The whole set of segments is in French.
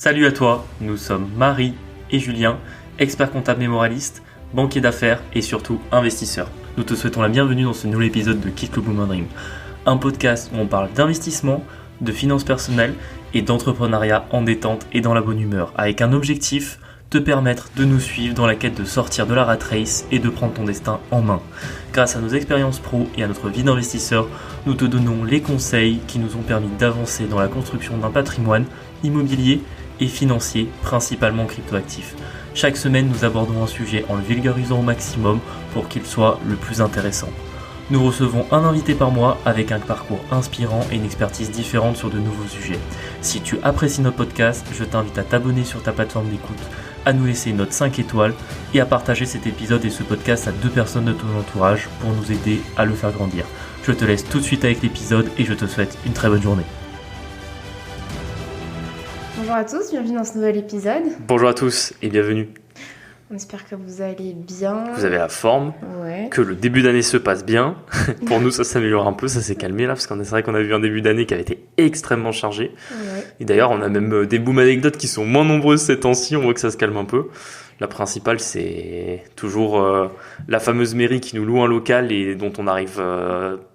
Salut à toi, nous sommes Marie et Julien, experts comptables et moralistes, banquiers d'affaires et surtout investisseurs. Nous te souhaitons la bienvenue dans ce nouvel épisode de Kick le Boom Dream, un podcast où on parle d'investissement, de finances personnelles et d'entrepreneuriat en détente et dans la bonne humeur, avec un objectif, te permettre de nous suivre dans la quête de sortir de la rat race et de prendre ton destin en main. Grâce à nos expériences pro et à notre vie d'investisseur, nous te donnons les conseils qui nous ont permis d'avancer dans la construction d'un patrimoine immobilier et financier, principalement cryptoactif. Chaque semaine, nous abordons un sujet en le vulgarisant au maximum pour qu'il soit le plus intéressant. Nous recevons un invité par mois avec un parcours inspirant et une expertise différente sur de nouveaux sujets. Si tu apprécies notre podcast, je t'invite à t'abonner sur ta plateforme d'écoute, à nous laisser une note 5 étoiles et à partager cet épisode et ce podcast à 2 personnes de ton entourage pour nous aider à le faire grandir. Je te laisse tout de suite avec l'épisode et je te souhaite une très bonne journée. Bonjour à tous, bienvenue dans ce nouvel épisode. Bonjour à tous et bienvenue. On espère que vous allez bien. Vous avez la forme, que le début d'année se passe bien. Pour nous, ça s'améliore un peu, ça s'est calmé là, parce qu'on c'est vrai qu'on a vu un début d'année qui avait été extrêmement chargé. Ouais. Et d'ailleurs, on a même des boom anecdotes qui sont moins nombreuses ces temps-ci, on voit que ça se calme un peu. La principale, c'est toujours la fameuse mairie qui nous loue un local et dont on n'arrive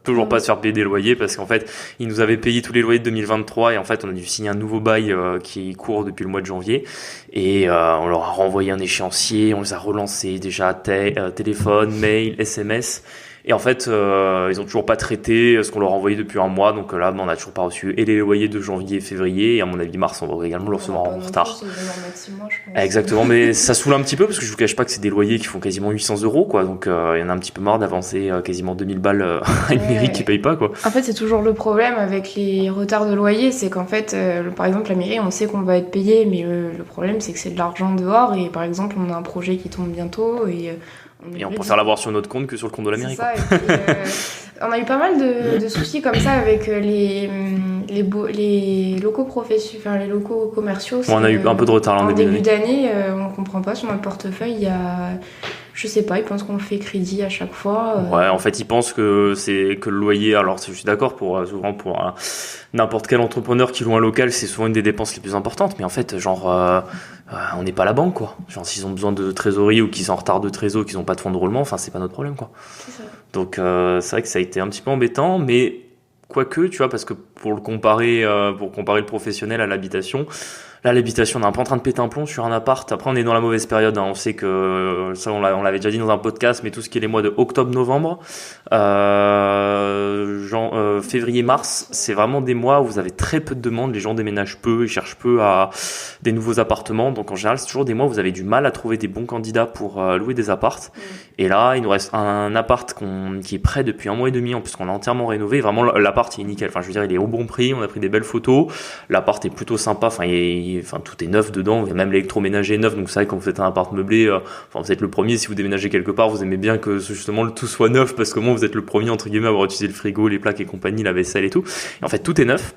toujours pas à se faire payer des loyers parce qu'en fait, ils nous avaient payé tous les loyers de 2023 et en fait, on a dû signer un nouveau bail qui court depuis le mois de janvier et on leur a renvoyé un échéancier, on les a relancés déjà téléphone, mail, SMS. Et en fait, ils ont toujours pas traité ce qu'on leur a envoyé depuis un mois. Donc là, on n'a toujours pas reçu et les loyers de janvier et février. Et à mon avis, mars, on va également le recevoir en retard. Exactement, mais ça saoule un petit peu parce que je vous cache pas que c'est des loyers qui font quasiment 800 €, quoi. Donc il y en a un petit peu marre d'avancer quasiment 2000 balles à une mairie qui paye pas, quoi. En fait, c'est toujours le problème avec les retards de loyer. C'est qu'en fait, par exemple, la mairie, on sait qu'on va être payé. Mais le problème, c'est que c'est de l'argent dehors. Et par exemple, on a un projet qui tombe bientôt et on préfère l'avoir sur notre compte que sur le compte de la mairie. C'est ça, et puis, on a eu pas mal de soucis comme ça avec les locaux professionnels, les locaux commerciaux. On a eu un peu de retard en début d'année. On comprend pas, sur notre portefeuille, il y a... Je sais pas, ils pensent qu'on fait crédit à chaque fois. Ouais, en fait, ils pensent que le loyer. Alors, je suis d'accord souvent pour n'importe quel entrepreneur qui loue un local, c'est souvent une des dépenses les plus importantes. Mais en fait, on n'est pas la banque, quoi. Genre, s'ils ont besoin de trésorerie ou qu'ils sont en retard de trésor, qu'ils n'ont pas de fonds de roulement, enfin, c'est pas notre problème, quoi. C'est ça. Donc, c'est vrai que ça a été un petit peu embêtant, mais quoique, tu vois, parce que pour comparer le professionnel à l'habitation. Là, l'habitation, on est un peu en train de péter un plomb sur un appart. Après, on est dans la mauvaise période. On sait que ça, on l'avait déjà dit dans un podcast, mais tout ce qui est les mois de octobre-novembre, février-mars, c'est vraiment des mois où vous avez très peu de demandes. Les gens déménagent peu, ils cherchent peu à des nouveaux appartements. Donc, en général, c'est toujours des mois où vous avez du mal à trouver des bons candidats pour louer des apparts. Et là, il nous reste un appart qui est prêt depuis 1 mois et demi, en plus qu'on a entièrement rénové. Vraiment, l'appart, il est nickel. Enfin, je veux dire, il est au bon prix. On a pris des belles photos. L'appart est plutôt sympa. Enfin, tout est neuf dedans, même l'électroménager est neuf, donc c'est vrai que quand vous faites un appart meublé, vous êtes le premier, si vous déménagez quelque part, vous aimez bien que justement le tout soit neuf, parce que vous êtes le premier, entre guillemets, à avoir utilisé le frigo, les plaques et compagnie, la vaisselle et tout. Et en fait, tout est neuf.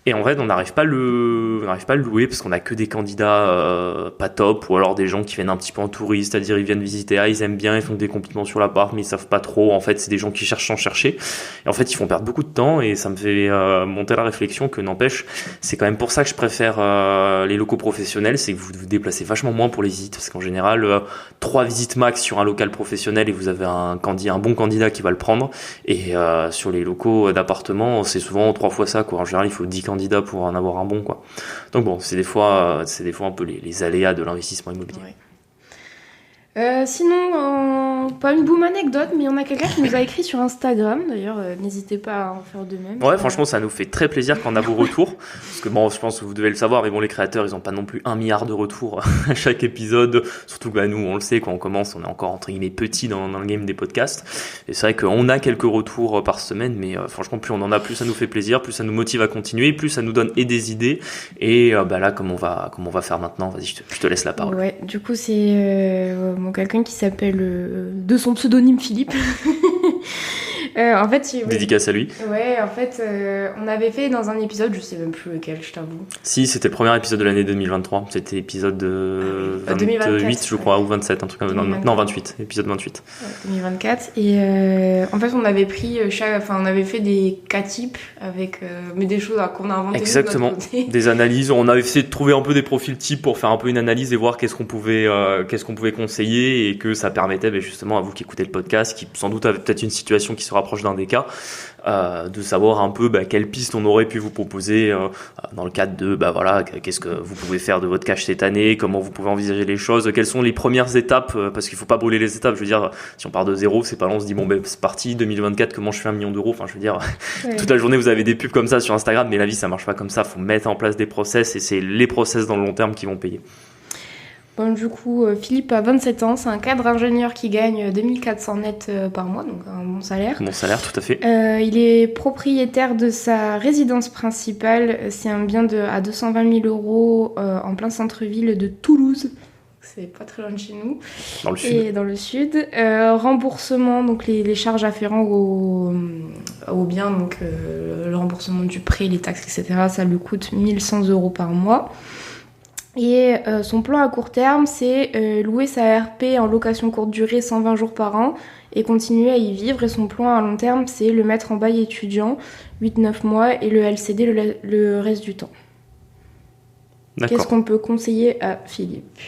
Et en fait, on n'arrive pas à le louer parce qu'on a que des candidats pas top, ou alors des gens qui viennent un petit peu en touriste, c'est-à-dire ils viennent visiter, ils aiment bien, ils font des compliments sur l'appart, mais ils savent pas trop. En fait, c'est des gens qui cherchent sans chercher. Et en fait, ils font perdre beaucoup de temps et ça me fait monter la réflexion que n'empêche, c'est quand même pour ça que je préfère les locaux professionnels, c'est que vous vous déplacez vachement moins pour les visites, parce qu'en général, 3 visites max sur un local professionnel et vous avez un bon candidat qui va le prendre. Et sur les locaux d'appartement, c'est souvent 3 fois ça, quoi. En général, il faut 10 candidats pour en avoir un bon, quoi. Donc bon, c'est des fois un peu les aléas de l'investissement immobilier. Ouais. Sinon, pas une boom anecdote, mais on a quelqu'un qui nous a écrit sur Instagram, d'ailleurs, n'hésitez pas à en faire de même. Ouais, franchement, ça nous fait très plaisir quand on a vos retours, parce que bon, je pense que vous devez le savoir, mais bon, les créateurs, ils ont pas non plus 1 milliard de retours à chaque épisode, surtout que nous, on le sait, quand on commence, on est encore entre guillemets petit dans le game des podcasts, et c'est vrai qu'on a quelques retours par semaine, mais franchement, plus on en a, plus ça nous fait plaisir, plus ça nous motive à continuer, plus ça nous donne des idées, et là, comme on va faire maintenant, vas-y, je te laisse la parole. Ouais, du coup, c'est quelqu'un qui s'appelle de son pseudonyme Philippe En fait, Dédicace à lui. Ouais, en fait, on avait fait dans un épisode, je sais même plus lequel, je t'avoue. Si, c'était le premier épisode de l'année 2023. C'était épisode 28, 2024, je crois, ou 27, un truc comme ça. Non, 28, épisode 28. Ouais, 2024. Et en fait, on avait pris on avait fait des cas types avec mais des choses qu'on a inventées. Exactement. De notre côté. Des analyses. On avait essayé de trouver un peu des profils types pour faire un peu une analyse et voir qu'est-ce qu'on pouvait conseiller, et que ça permettait justement à vous qui écoutez le podcast, qui sans doute avez peut-être une situation qui se rapproche d'un des cas, de savoir un peu quelle piste on aurait pu vous proposer dans le cadre de qu'est-ce que vous pouvez faire de votre cash cette année, comment vous pouvez envisager les choses, quelles sont les premières étapes, parce qu'il faut pas brûler les étapes. Je veux dire, si on part de zéro, c'est pas long, on se dit c'est parti 2024, comment je fais 1 million d'euros. Enfin, je veux dire, ouais. Toute la journée vous avez des pubs comme ça sur Instagram, mais la vie ça marche pas comme ça. Faut mettre en place des process, et c'est les process dans le long terme qui vont payer. Bon, du coup, Philippe a 27 ans, c'est un cadre ingénieur qui gagne 2400 net par mois, donc un bon salaire. Bon salaire, tout à fait. Il est propriétaire de sa résidence principale, c'est un bien à 220 000 euros en plein centre-ville de Toulouse. C'est pas très loin de chez nous. Dans le sud. Et dans le sud. Remboursement, donc les charges afférentes au bien, donc le remboursement du prêt, les taxes, etc. Ça lui coûte 1100 euros par mois. Et son plan à court terme, c'est louer sa RP en location courte durée 120 jours par an et continuer à y vivre. Et son plan à long terme, c'est le mettre en bail étudiant 8-9 mois et le LCD le reste du temps. D'accord. Qu'est-ce qu'on peut conseiller à Philippe ?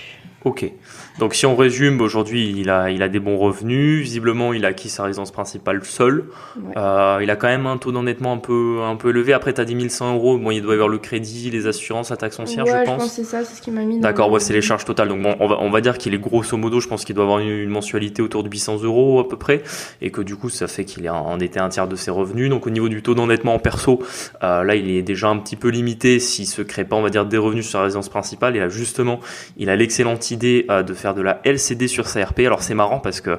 Ok. Donc si on résume, aujourd'hui il a des bons revenus, visiblement il a acquis sa résidence principale seul. Ouais. Il a quand même un taux d'endettement un peu élevé. Après t'as 10 100 euros, bon il doit y avoir le crédit, les assurances, la taxe foncière, ouais, je pense. Je pense que c'est ça, c'est ce qui m'a mis. D'accord, ouais, c'est les charges totales. Donc bon, on va dire qu'il est grosso modo, je pense qu'il doit avoir une mensualité autour de 800 euros à peu près, et que du coup ça fait qu'il est endetté un tiers de ses revenus. Donc au niveau du taux d'endettement en perso, là il est déjà un petit peu limité s'il se crée pas, on va dire, des revenus sur sa résidence principale. Et là justement, il a l'excellente idée de faire de la LCD sur sa RP. Alors c'est marrant parce que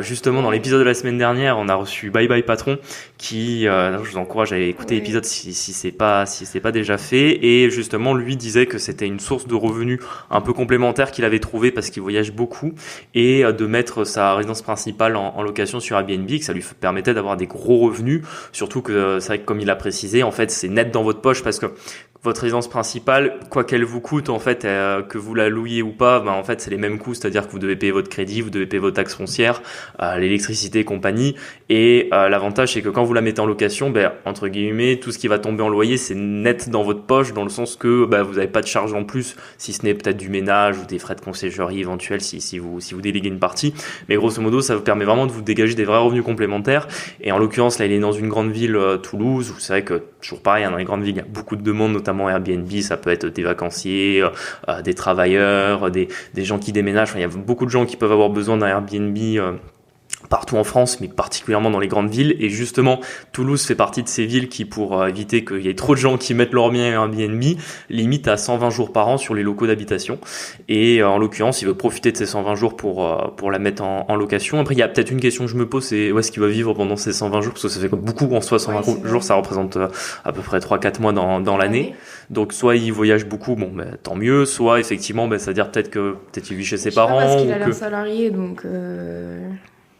justement dans l'épisode de la semaine dernière, on a reçu Bye Bye Patron qui, je vous encourage à aller écouter l'épisode si c'est pas déjà fait. Et justement lui disait que c'était une source de revenus un peu complémentaire qu'il avait trouvé parce qu'il voyage beaucoup, et de mettre sa résidence principale en location sur Airbnb, que ça lui permettait d'avoir des gros revenus. Surtout que c'est vrai que, comme il a précisé, en fait c'est net dans votre poche, parce que votre résidence principale, quoi qu'elle vous coûte, en fait, que vous la louiez ou pas, en fait, c'est les mêmes coûts, c'est-à-dire que vous devez payer votre crédit, vous devez payer vos taxes foncières, l'électricité et compagnie. Et l'avantage, c'est que quand vous la mettez en location, entre guillemets, tout ce qui va tomber en loyer, c'est net dans votre poche, dans le sens que vous n'avez pas de charge en plus, si ce n'est peut-être du ménage ou des frais de conciergerie éventuels si vous déléguez une partie. Mais grosso modo, ça vous permet vraiment de vous dégager des vrais revenus complémentaires. Et en l'occurrence, là, il est dans une grande ville, Toulouse, où c'est vrai que, toujours pareil, dans les grandes villes, il y a beaucoup de demandes, notamment Airbnb. Ça peut être des vacanciers, des travailleurs, des gens qui déménagent. Il y a beaucoup de gens qui peuvent avoir besoin d'un Airbnb partout en France, mais particulièrement dans les grandes villes. Et justement, Toulouse fait partie de ces villes qui, pour éviter qu'il y ait trop de gens qui mettent leur bien à Airbnb, limite à 120 jours par an sur les locaux d'habitation. Et en l'occurrence, il veut profiter de ces 120 jours pour la mettre en location. Après, il y a peut-être une question que je me pose, c'est où est-ce qu'il va vivre pendant ces 120 jours, parce que ça fait beaucoup en soi, 120 jours, ça représente à peu près 3-4 mois dans l'année. Donc soit il voyage beaucoup, tant mieux, soit effectivement, c'est-à-dire peut-être qu'il vit chez ses parents. Parce qu'il a l'air salarié, donc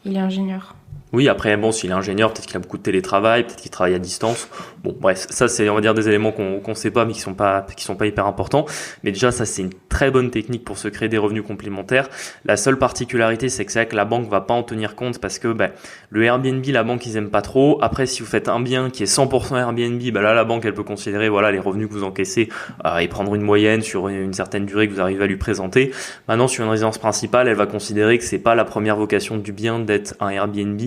il est ingénieur. Oui, après, s'il est ingénieur, peut-être qu'il a beaucoup de télétravail, peut-être qu'il travaille à distance. Bon, bref, ça, c'est, on va dire, des éléments qu'on sait pas, mais qui sont pas hyper importants. Mais déjà, ça, c'est une très bonne technique pour se créer des revenus complémentaires. La seule particularité, c'est que c'est vrai que la banque va pas en tenir compte, parce que, le Airbnb, la banque, ils aiment pas trop. Après, si vous faites un bien qui est 100% Airbnb, là, la banque, elle peut considérer, les revenus que vous encaissez, et prendre une moyenne sur une certaine durée que vous arrivez à lui présenter. Maintenant, sur une résidence principale, elle va considérer que c'est pas la première vocation du bien d'être un Airbnb.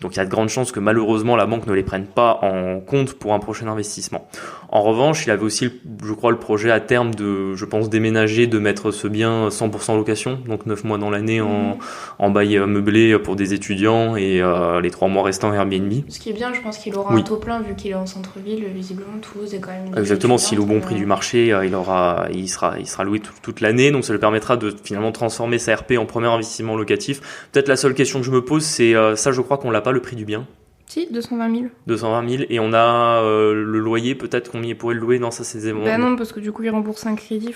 Donc il y a de grandes chances que malheureusement la banque ne les prenne pas en compte pour un prochain investissement. En revanche, il avait aussi, je crois, le projet à terme de, je pense, déménager, de mettre ce bien 100% location, donc 9 mois dans l'année en bail meublé pour des étudiants, et les 3 mois restants Airbnb. Ce qui est bien, je pense qu'il aura un taux plein vu qu'il est en centre-ville. Visiblement, Toulouse est quand même... Exactement, s'il est au bon prix du marché, il sera loué toute l'année, donc ça lui permettra de finalement transformer sa RP en premier investissement locatif. Peut-être la seule question que je me pose, c'est ça, je crois qu'on l'a pas, le prix du bien. Si, 220 000. 220 000, et on a le loyer, peut-être qu'on y pourrait le louer. Non, ça c'est non, parce que du coup il rembourse un crédit.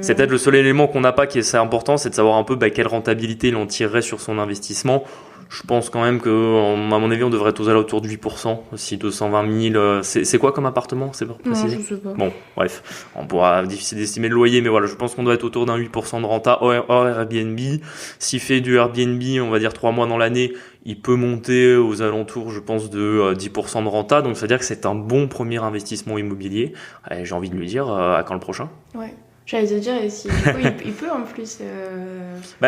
C'est peut-être le seul élément qu'on n'a pas qui est assez important, c'est de savoir un peu quelle rentabilité il en tirerait sur son investissement. Je pense quand même que, à mon avis, on devrait être aux alentours de 8%, aussi 220 000. C'est quoi comme appartement? C'est pas précisé? Non, je sais pas. Bon, bref, on pourra difficile d'estimer le loyer, mais voilà, je pense qu'on doit être autour d'un 8% de renta hors Airbnb. S'il fait du Airbnb, on va dire 3 mois dans l'année, il peut monter aux alentours, je pense, de 10% de renta. Donc, ça veut dire que c'est un bon premier investissement immobilier. Et j'ai envie de lui dire, à quand le prochain? Ouais. J'allais te dire, si, du coup, il peut en plus.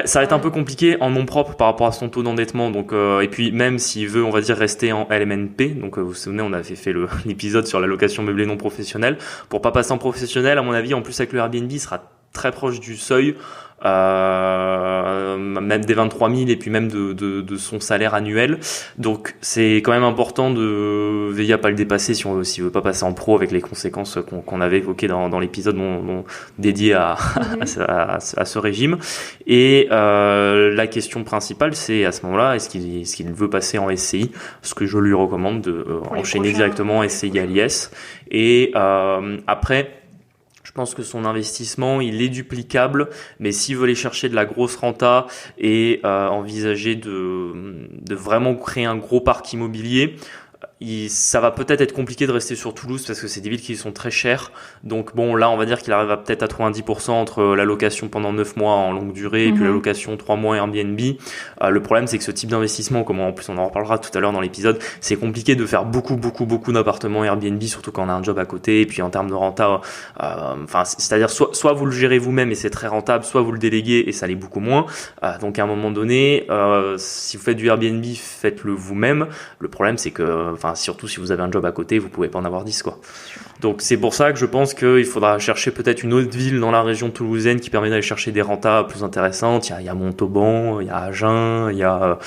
Ça va être un peu compliqué en nom propre par rapport à son taux d'endettement. Donc, et puis même s'il veut, on va dire, rester en LMNP. Donc, vous vous souvenez, on avait fait l'épisode sur la location meublée non professionnelle. Pour pas passer en professionnel, à mon avis, en plus avec le Airbnb, il sera très proche du seuil. Même des 23 000 et puis même de son salaire annuel. Donc c'est quand même important de veiller à pas le dépasser si on veut pas passer en pro avec les conséquences qu'on avait évoquées dans l'épisode dédié à ce régime. Et la question principale, c'est à ce moment-là, est-ce qu'il veut passer en SCI? Ce que je lui recommande de enchaîner directement SCI à l'IS. Et après, je pense que son investissement, il est duplicable, mais s'il veut aller chercher de la grosse renta et envisager de vraiment créer un gros parc immobilier, ça va peut-être être compliqué de rester sur Toulouse parce que c'est des villes qui sont très chères. Donc bon, là, on va dire qu'il arrive à peut-être à 90% entre la location pendant 9 mois en longue durée et puis la location 3 mois Airbnb. Le problème, c'est que ce type d'investissement, comme en plus on en reparlera tout à l'heure dans l'épisode, c'est compliqué de faire beaucoup d'appartements Airbnb, surtout quand on a un job à côté. Et puis en termes de renta, c'est-à-dire soit vous le gérez vous-même et c'est très rentable, soit vous le déléguez et ça l'est beaucoup moins. Donc à un moment donné, si vous faites du Airbnb, faites-le vous-même. Le problème, c'est que, surtout si vous avez un job à côté, vous pouvez pas en avoir 10, quoi. Donc c'est pour ça que je pense qu'il faudra chercher peut-être une autre ville dans la région toulousaine qui permet d'aller chercher des rentas plus intéressantes. Il y a Montauban, il y a Agen, il y a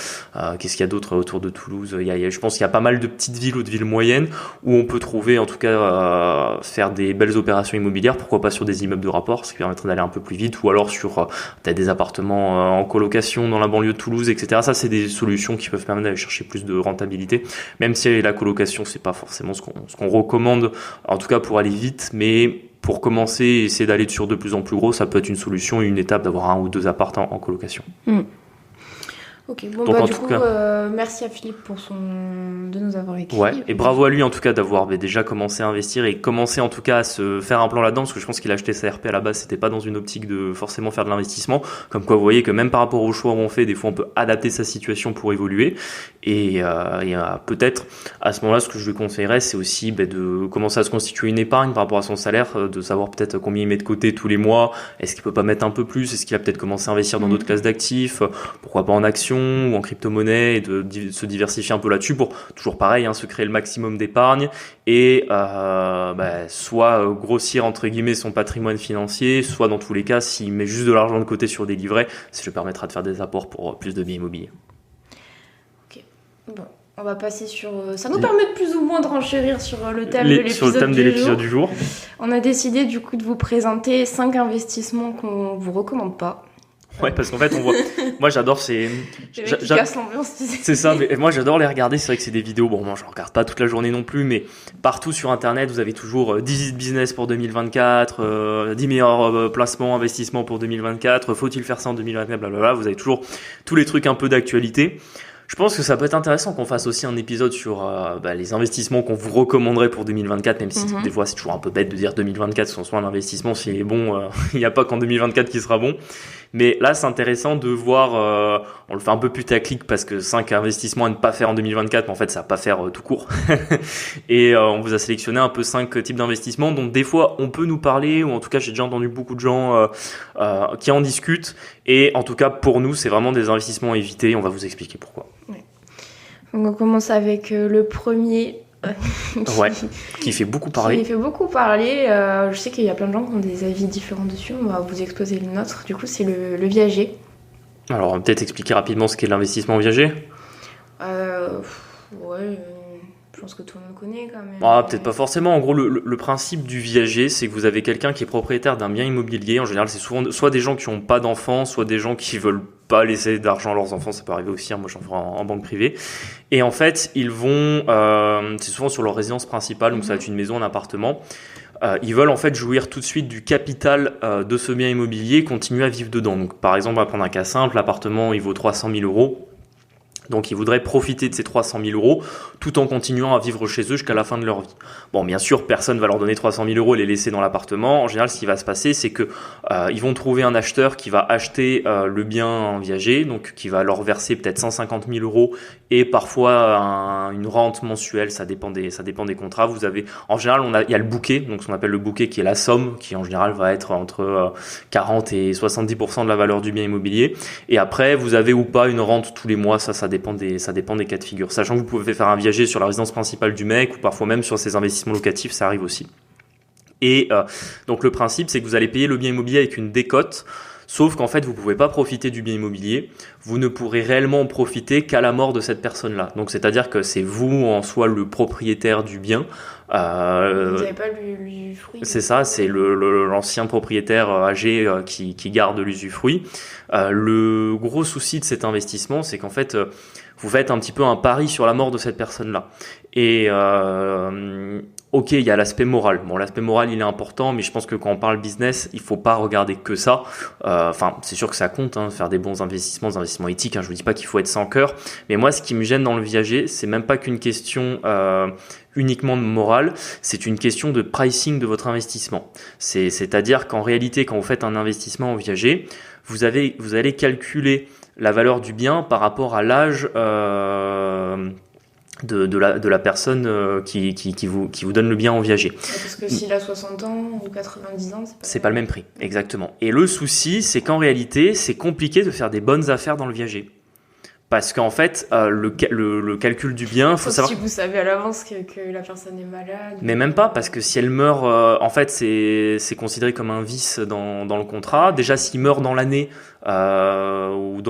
qu'est-ce qu'il y a d'autre autour de Toulouse? Je pense qu'il y a pas mal de petites villes ou de villes moyennes où on peut trouver, en tout cas, faire des belles opérations immobilières. Pourquoi pas sur des immeubles de rapport, ce qui permettrait d'aller un peu plus vite, ou alors sur peut-être des appartements en colocation dans la banlieue de Toulouse, etc. Ça, c'est des solutions qui peuvent permettre d'aller chercher plus de rentabilité, même si la colocation, c'est pas forcément ce qu'on recommande, en tout cas pour aller vite, mais pour commencer et essayer d'aller sur de plus en plus gros, ça peut être une solution et une étape d'avoir 1 ou 2 apparts en colocation. Ok, bon, donc, du coup, merci à Philippe de nous avoir écrit. Ouais, et bravo à lui en tout cas d'avoir déjà commencé à investir et commencé en tout cas à se faire un plan là-dedans, parce que je pense qu'il a acheté sa RP à la base, c'était pas dans une optique de forcément faire de l'investissement. Comme quoi, vous voyez que même par rapport aux choix qu'on fait, des fois on peut adapter sa situation pour évoluer. Et peut-être à ce moment-là, ce que je lui conseillerais, c'est aussi de commencer à se constituer une épargne par rapport à son salaire, de savoir peut-être combien il met de côté tous les mois. Est-ce qu'il peut pas mettre un peu plus? Est-ce qu'il va peut-être commencer à investir dans d'autres classes d'actifs? Pourquoi pas en actions ou en crypto-monnaie, et de se diversifier un peu là-dessus pour toujours pareil, se créer le maximum d'épargne et soit grossir entre guillemets son patrimoine financier, soit dans tous les cas, s'il met juste de l'argent de côté sur des livrets, ça lui permettra de faire des apports pour plus de biens immobiliers. Ok, bon. On va passer sur... Ça nous permet de plus ou moins de renchérir sur le thème de l'épisode du jour. On a décidé du coup de vous présenter 5 investissements qu'on vous recommande pas. Ouais, parce qu'en fait, on voit. Moi, j'adore ces. Casse l'ambiance. C'est ça, mais moi, j'adore les regarder. C'est vrai que c'est des vidéos. Bon, moi, je regarde pas toute la journée non plus, mais partout sur Internet, vous avez toujours 10 business pour 2024, 10 meilleurs placements, investissements pour 2024. Faut-il faire ça en 2024? Blablabla. Vous avez toujours tous les trucs un peu d'actualité. Je pense que ça peut être intéressant qu'on fasse aussi un épisode sur les investissements qu'on vous recommanderait pour 2024, même si des fois c'est toujours un peu bête de dire 2024 sans soit un investissement, s'il est bon, il n'y a pas qu'en 2024 qui sera bon. Mais là, c'est intéressant de voir, on le fait un peu putaclic parce que 5 investissements à ne pas faire en 2024, mais en fait, ça va pas faire tout court. Et on vous a sélectionné un peu 5 types d'investissements dont des fois, on peut nous parler, ou en tout cas, j'ai déjà entendu beaucoup de gens qui en discutent. Et en tout cas, pour nous, c'est vraiment des investissements à éviter. On va vous expliquer pourquoi. Ouais. Donc, on commence avec le premier... qui fait beaucoup parler. Je sais qu'il y a plein de gens qui ont des avis différents dessus. On va vous exposer le nôtre. Du coup, c'est le viager. Alors, on va peut-être expliquer rapidement ce qu'est l'investissement viager. Je pense que tout le monde connaît quand même. Peut-être pas forcément. En gros, le principe du viager, c'est que vous avez quelqu'un qui est propriétaire d'un bien immobilier. En général, c'est souvent soit des gens qui n'ont pas d'enfants, soit des gens qui veulent pas laisser d'argent à leurs enfants. Ça peut arriver aussi. Moi, j'en ferai en banque privée. Et en fait, ils vont, c'est souvent sur leur résidence principale, donc ça va être une maison, un appartement. Ils veulent en fait jouir tout de suite du capital de ce bien immobilier, continuer à vivre dedans. Donc, par exemple, on va prendre un cas simple. L'appartement, il vaut 300 000 euros. Donc, ils voudraient profiter de ces 300 000 euros tout en continuant à vivre chez eux jusqu'à la fin de leur vie. Bon, bien sûr, personne va leur donner 300 000 euros et les laisser dans l'appartement. En général, ce qui va se passer, c'est que ils vont trouver un acheteur qui va acheter le bien en viager, donc qui va leur verser peut-être 150 000 euros et parfois une rente mensuelle. Ça dépend des contrats. Vous avez, en général, il y a le bouquet, donc ce qu'on appelle le bouquet, qui est la somme, qui en général va être entre 40 et 70% de la valeur du bien immobilier. Et après, vous avez ou pas une rente tous les mois. Ça dépend des cas de figure. Sachant que vous pouvez faire un viager sur la résidence principale du mec ou parfois même sur ses investissements locatifs, ça arrive aussi. Et donc le principe, c'est que vous allez payer le bien immobilier avec une décote, sauf qu'en fait, vous ne pouvez pas profiter du bien immobilier. Vous ne pourrez réellement en profiter qu'à la mort de cette personne-là. Donc c'est-à-dire que c'est vous en soi le propriétaire du bien. Vous n'avez pas l'usufruit. C'est ça, c'est l'ancien propriétaire âgé qui garde l'usufruit. Le gros souci de cet investissement, c'est qu'en fait, vous faites un petit peu un pari sur la mort de cette personne-là. Et ok, il y a l'aspect moral. Bon, l'aspect moral, il est important, mais je pense que quand on parle business, il faut pas regarder que ça. Enfin, c'est sûr que ça compte, faire des bons investissements, des investissements éthiques. Je vous dis pas qu'il faut être sans cœur, mais moi, ce qui me gêne dans le viager, c'est même pas qu'une question uniquement de morale, c'est une question de pricing de votre investissement. C'est-à-dire qu'en réalité, quand vous faites un investissement en viager, vous allez calculer la valeur du bien par rapport à l'âge de la personne qui vous donne le bien en viager. Parce que s'il a 60 ans ou 90 ans, c'est pas le même prix, exactement. Et le souci, c'est qu'en réalité, c'est compliqué de faire des bonnes affaires dans le viager. Parce qu'en fait, le calcul du bien, faut savoir. Si vous savez à l'avance que la personne est malade. Mais même pas, parce que si elle meurt, en fait, c'est considéré comme un vice dans le contrat. Déjà, s'il meurt dans l'année, ou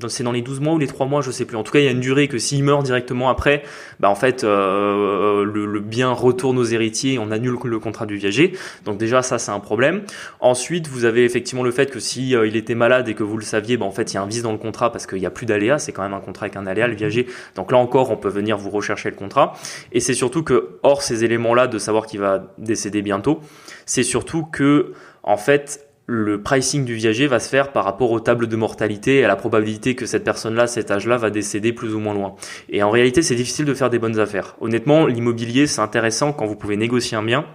c'est dans les 12 mois ou les 3 mois, je sais plus. En tout cas, il y a une durée que s'il meurt directement après, en fait, le bien retourne aux héritiers et on annule le contrat du viager. Donc déjà, ça, c'est un problème. Ensuite, vous avez effectivement le fait que si il était malade et que vous le saviez, en fait, il y a un vice dans le contrat parce qu'il y a plus d'aléas. C'est quand même un contrat avec un aléa, le viager. Donc là encore, on peut venir vous rechercher le contrat. Et c'est surtout que, hors ces éléments-là de savoir qu'il va décéder bientôt, c'est surtout que, en fait, le pricing du viager va se faire par rapport aux tables de mortalité et à la probabilité que cette personne-là, à cet âge-là, va décéder plus ou moins loin. Et en réalité, c'est difficile de faire des bonnes affaires. Honnêtement, l'immobilier, c'est intéressant quand vous pouvez négocier un bien,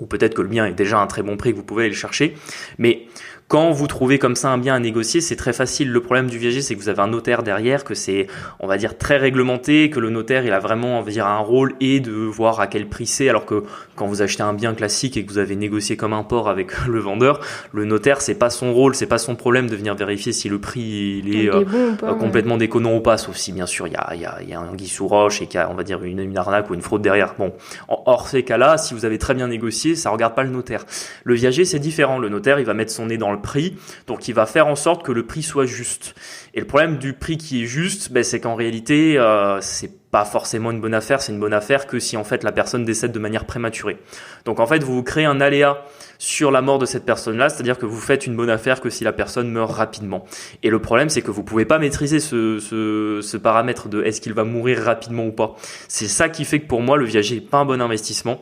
ou peut-être que le bien est déjà à un très bon prix, que vous pouvez aller le chercher. Mais quand vous trouvez comme ça un bien à négocier, c'est très facile. Le problème du viager, c'est que vous avez un notaire derrière, que c'est, on va dire, très réglementé, que le notaire, il a vraiment, on va dire, un rôle et de voir à quel prix c'est, alors que quand vous achetez un bien classique et que vous avez négocié comme un porc avec le vendeur, le notaire, c'est pas son rôle, c'est pas son problème de venir vérifier si le prix il est bon ou pas, complètement déconnant ou pas, sauf si bien sûr il y a un anguille sous roche et qu'il y a, on va dire, une arnaque ou une fraude derrière. Bon, hors ces cas-là, si vous avez très bien négocié, ça regarde pas le notaire. Le viager, c'est différent. Le notaire, il va mettre son nez dans le prix, donc il va faire en sorte que le prix soit juste. Et le problème du prix qui est juste, c'est qu'en réalité, c'est pas forcément une bonne affaire. C'est une bonne affaire que si en fait la personne décède de manière prématurée. Donc en fait, vous créez un aléa sur la mort de cette personne-là, c'est-à-dire que vous faites une bonne affaire que si la personne meurt rapidement. Et le problème, c'est que vous pouvez pas maîtriser ce paramètre de est-ce qu'il va mourir rapidement ou pas. C'est ça qui fait que pour moi, le viager est pas un bon investissement.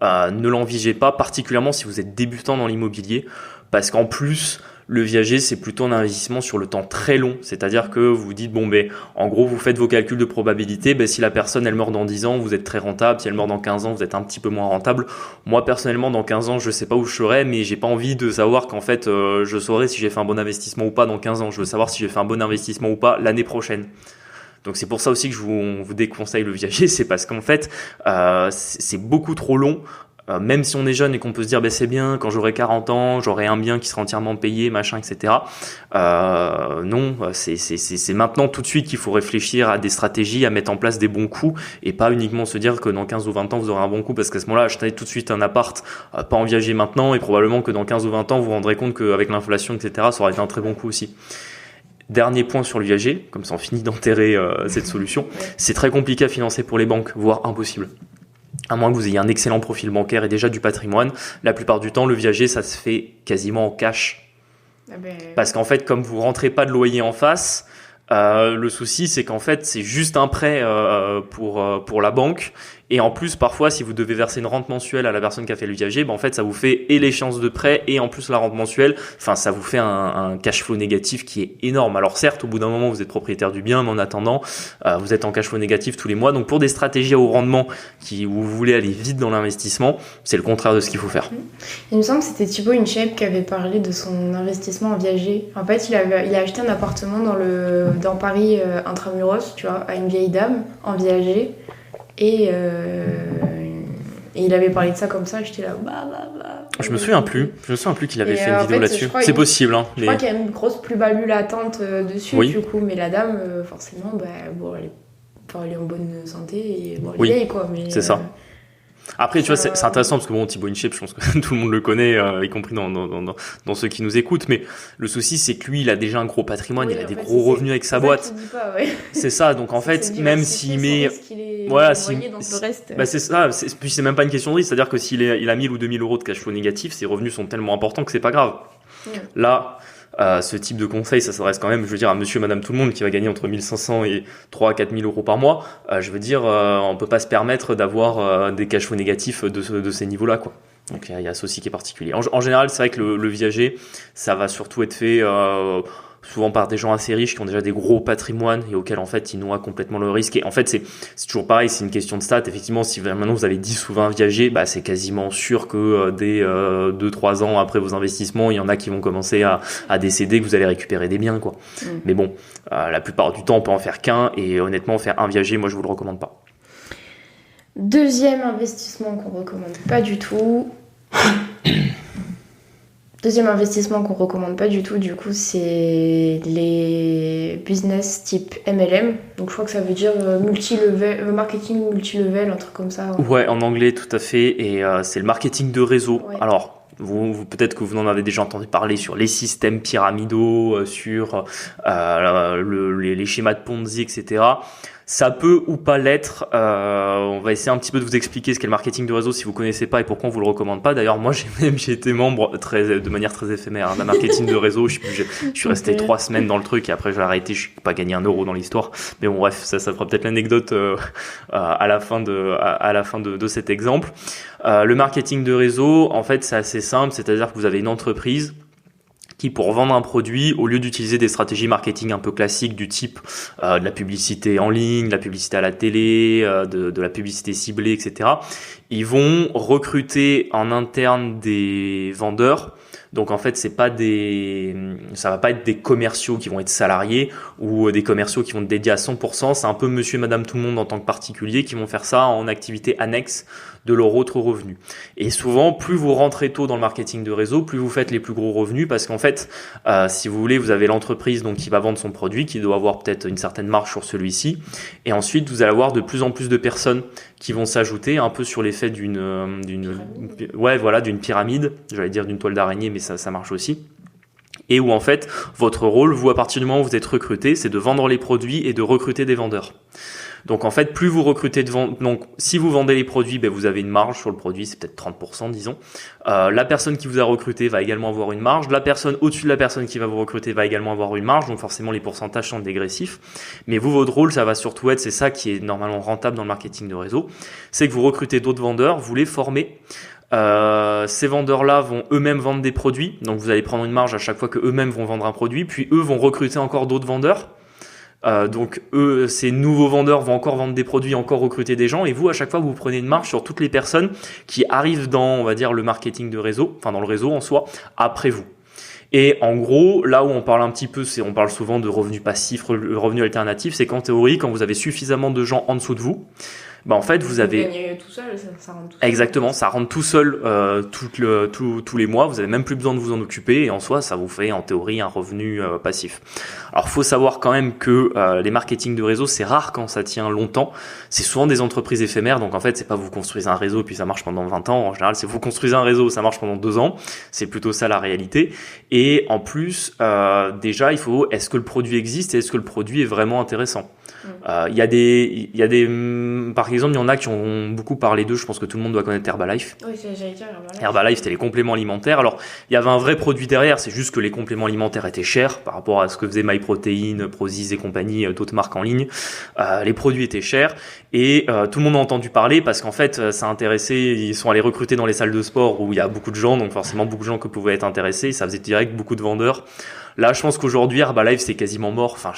Ne l'envisagez pas, particulièrement si vous êtes débutant dans l'immobilier, parce qu'en plus, le viager, c'est plutôt un investissement sur le temps très long. C'est-à-dire que vous vous dites, en gros, vous faites vos calculs de probabilité. Si la personne, elle meurt dans 10 ans, vous êtes très rentable. Si elle meurt dans 15 ans, vous êtes un petit peu moins rentable. Moi, personnellement, dans 15 ans, je sais pas où je serai, mais j'ai pas envie de savoir qu'en fait, je saurai si j'ai fait un bon investissement ou pas dans 15 ans. Je veux savoir si j'ai fait un bon investissement ou pas l'année prochaine. Donc c'est pour ça aussi que on vous déconseille le viager, c'est parce qu'en fait, c'est beaucoup trop long. Même si on est jeune et qu'on peut se dire c'est bien, quand j'aurai 40 ans, j'aurai un bien qui sera entièrement payé, machin, etc. Non, c'est maintenant tout de suite qu'il faut réfléchir à des stratégies, à mettre en place des bons coups et pas uniquement se dire que dans 15 ou 20 ans vous aurez un bon coup, parce qu'à ce moment-là, achetez tout de suite un appart, pas en viager maintenant, et probablement que dans 15 ou 20 ans vous vous rendrez compte qu'avec l'inflation, etc., ça aura été un très bon coup aussi. Dernier point sur le viager, comme ça on finit d'enterrer cette solution, c'est très compliqué à financer pour les banques, voire impossible. À moins que vous ayez un excellent profil bancaire et déjà du patrimoine, la plupart du temps, le viager, ça se fait quasiment en cash. Parce qu'en fait, comme vous rentrez pas de loyer en face, le souci, c'est qu'en fait, c'est juste un prêt pour la banque. Et en plus, parfois, si vous devez verser une rente mensuelle à la personne qui a fait le viager, en fait, ça vous fait et l'échéance de prêt et en plus la rente mensuelle. Enfin, ça vous fait un cash flow négatif qui est énorme. Alors certes, au bout d'un moment, vous êtes propriétaire du bien, mais en attendant, vous êtes en cash flow négatif tous les mois. Donc pour des stratégies à haut rendement où vous voulez aller vite dans l'investissement, c'est le contraire de ce qu'il faut faire. Il me semble que c'était Thibaut InShape qui avait parlé de son investissement en viager. En fait, il a acheté un appartement dans Paris intramuros, tu vois, à une vieille dame en viager. Et il avait parlé de ça comme ça, j'étais là, Je me souviens plus qu'il avait fait une vidéo là-dessus. C'est possible, hein. Je crois qu'il y a une grosse plus-value latente dessus, oui. Du coup, mais la dame, forcément, elle est en bonne santé et elle est vieille, quoi. Mais, c'est ça. Après, tu vois, c'est intéressant parce que Thibaut InShape, je pense que tout le monde le connaît, y compris dans ceux qui nous écoutent. Mais le souci, c'est que lui, il a déjà un gros patrimoine, il a des gros revenus avec sa boîte. C'est ça. Donc en fait, même s'il met, voilà, c'est ça. Puis c'est même pas une question de risque. C'est-à-dire que s'il a 1000 ou 2000 euros de cash flow négatif, ses revenus sont tellement importants que c'est pas grave. Là. Ce type de conseil, ça s'adresse quand même, je veux dire, à monsieur, madame, tout le monde qui va gagner entre 1500 et 3 à 4000 euros par mois. Je veux dire, on peut pas se permettre d'avoir des cash flows négatifs de ces niveaux-là, quoi. Donc il y a ça aussi qui est particulier. En général, c'est vrai que le viager, ça va surtout être fait souvent par des gens assez riches qui ont déjà des gros patrimoines et auxquels en fait ils noient complètement le risque. Et en fait c'est toujours pareil, c'est une question de stats. Effectivement, si maintenant vous avez 10 ou 20 viagers, c'est quasiment sûr que dès 2-3 ans après vos investissements, il y en a qui vont commencer à décéder, que vous allez récupérer des biens, quoi. Mais bon, la plupart du temps on peut en faire qu'un, et honnêtement faire un viager, moi je vous le recommande pas. Deuxième investissement qu'on recommande pas du tout. Deuxième investissement qu'on recommande pas du tout, du coup, c'est les business type MLM. Donc je crois que ça veut dire marketing multi-level, un truc comme ça. Ouais, en anglais, tout à fait. Et c'est le marketing de réseau. Ouais. Alors, vous peut-être que vous en avez déjà entendu parler sur les systèmes pyramidaux, sur les schémas de Ponzi, etc. Ça peut ou pas l'être. On va essayer un petit peu de vous expliquer ce qu'est le marketing de réseau si vous connaissez pas et pourquoi on vous le recommande pas. D'ailleurs, moi, j'ai été membre de manière très éphémère d'un marketing de réseau. Je suis resté 3 semaines dans le truc et après j'ai arrêté. Je n'ai pas gagné 1 euro dans l'histoire. Mais bon, bref, ça fera peut-être l'anecdote à la fin de cet exemple. Le marketing de réseau, en fait, c'est assez simple. C'est-à-dire que vous avez une entreprise qui, pour vendre un produit, au lieu d'utiliser des stratégies marketing un peu classiques du type de la publicité en ligne, de la publicité à la télé, de la publicité ciblée, etc., ils vont recruter en interne des vendeurs. Donc en fait, ça va pas être des commerciaux qui vont être salariés ou des commerciaux qui vont être dédiés à 100%. C'est un peu monsieur et madame tout le monde en tant que particulier qui vont faire ça en activité annexe de leur autre revenu. Et souvent, plus vous rentrez tôt dans le marketing de réseau, plus vous faites les plus gros revenus, parce qu'en fait, si vous voulez, vous avez l'entreprise donc qui va vendre son produit, qui doit avoir peut-être une certaine marge sur celui-ci, et ensuite vous allez avoir de plus en plus de personnes qui vont s'ajouter, un peu sur l'effet d'une pyramide, j'allais dire d'une toile d'araignée, mais ça marche aussi. Et où en fait, votre rôle, vous, à partir du moment où vous êtes recruté, c'est de vendre les produits et de recruter des vendeurs. Donc en fait, plus vous recrutez donc si vous vendez les produits, vous avez une marge sur le produit, c'est peut-être 30%, disons. La personne qui vous a recruté va également avoir une marge. La personne au-dessus de la personne qui va vous recruter va également avoir une marge. Donc forcément, les pourcentages sont dégressifs. Mais vous, votre rôle, ça va surtout être, c'est ça qui est normalement rentable dans le marketing de réseau, c'est que vous recrutez d'autres vendeurs, vous les formez. Ces vendeurs-là vont eux-mêmes vendre des produits. Donc vous allez prendre une marge à chaque fois que eux-mêmes vont vendre un produit. Puis eux vont recruter encore d'autres vendeurs. Donc eux, ces nouveaux vendeurs vont encore vendre des produits, encore recruter des gens, et vous, à chaque fois, vous prenez une marge sur toutes les personnes qui arrivent dans, on va dire, le marketing de réseau, enfin dans le réseau en soi, après vous. Et en gros, là où on parle un petit peu, on parle souvent de revenus passifs, revenus alternatifs, c'est qu'en théorie, quand vous avez suffisamment de gens en dessous de vous, en fait, vous avez... Gagner tout seul, ça rentre tout seul. Exactement, ça rentre tout seul tous les mois. Vous avez même plus besoin de vous en occuper et en soi, ça vous fait en théorie un revenu passif. Alors, faut savoir quand même que les marketing de réseau, c'est rare quand ça tient longtemps. C'est souvent des entreprises éphémères. Donc en fait, c'est pas vous construisez un réseau puis ça marche pendant 20 ans. En général, c'est vous construisez un réseau, ça marche pendant 2 ans. C'est plutôt ça la réalité. Et en plus, déjà, est-ce que le produit existe et est-ce que le produit est vraiment intéressant? Il y a des par exemple, il y en a qui ont beaucoup parlé d'eux. Je pense que tout le monde doit connaître Herbalife. Oui, j'allais dire Herbalife. Herbalife, c'était les compléments alimentaires. Alors, il y avait un vrai produit derrière. C'est juste que les compléments alimentaires étaient chers par rapport à ce que faisait MyProtein, Prozis et compagnie, d'autres marques en ligne. Les produits étaient chers et tout le monde a entendu parler parce qu'en fait, ça intéressait. Ils sont allés recruter dans les salles de sport où il y a beaucoup de gens, donc forcément beaucoup de gens qui pouvaient être intéressés. Ça faisait direct beaucoup de vendeurs. Là, je pense qu'aujourd'hui, Herbalife, c'est quasiment mort. Enfin,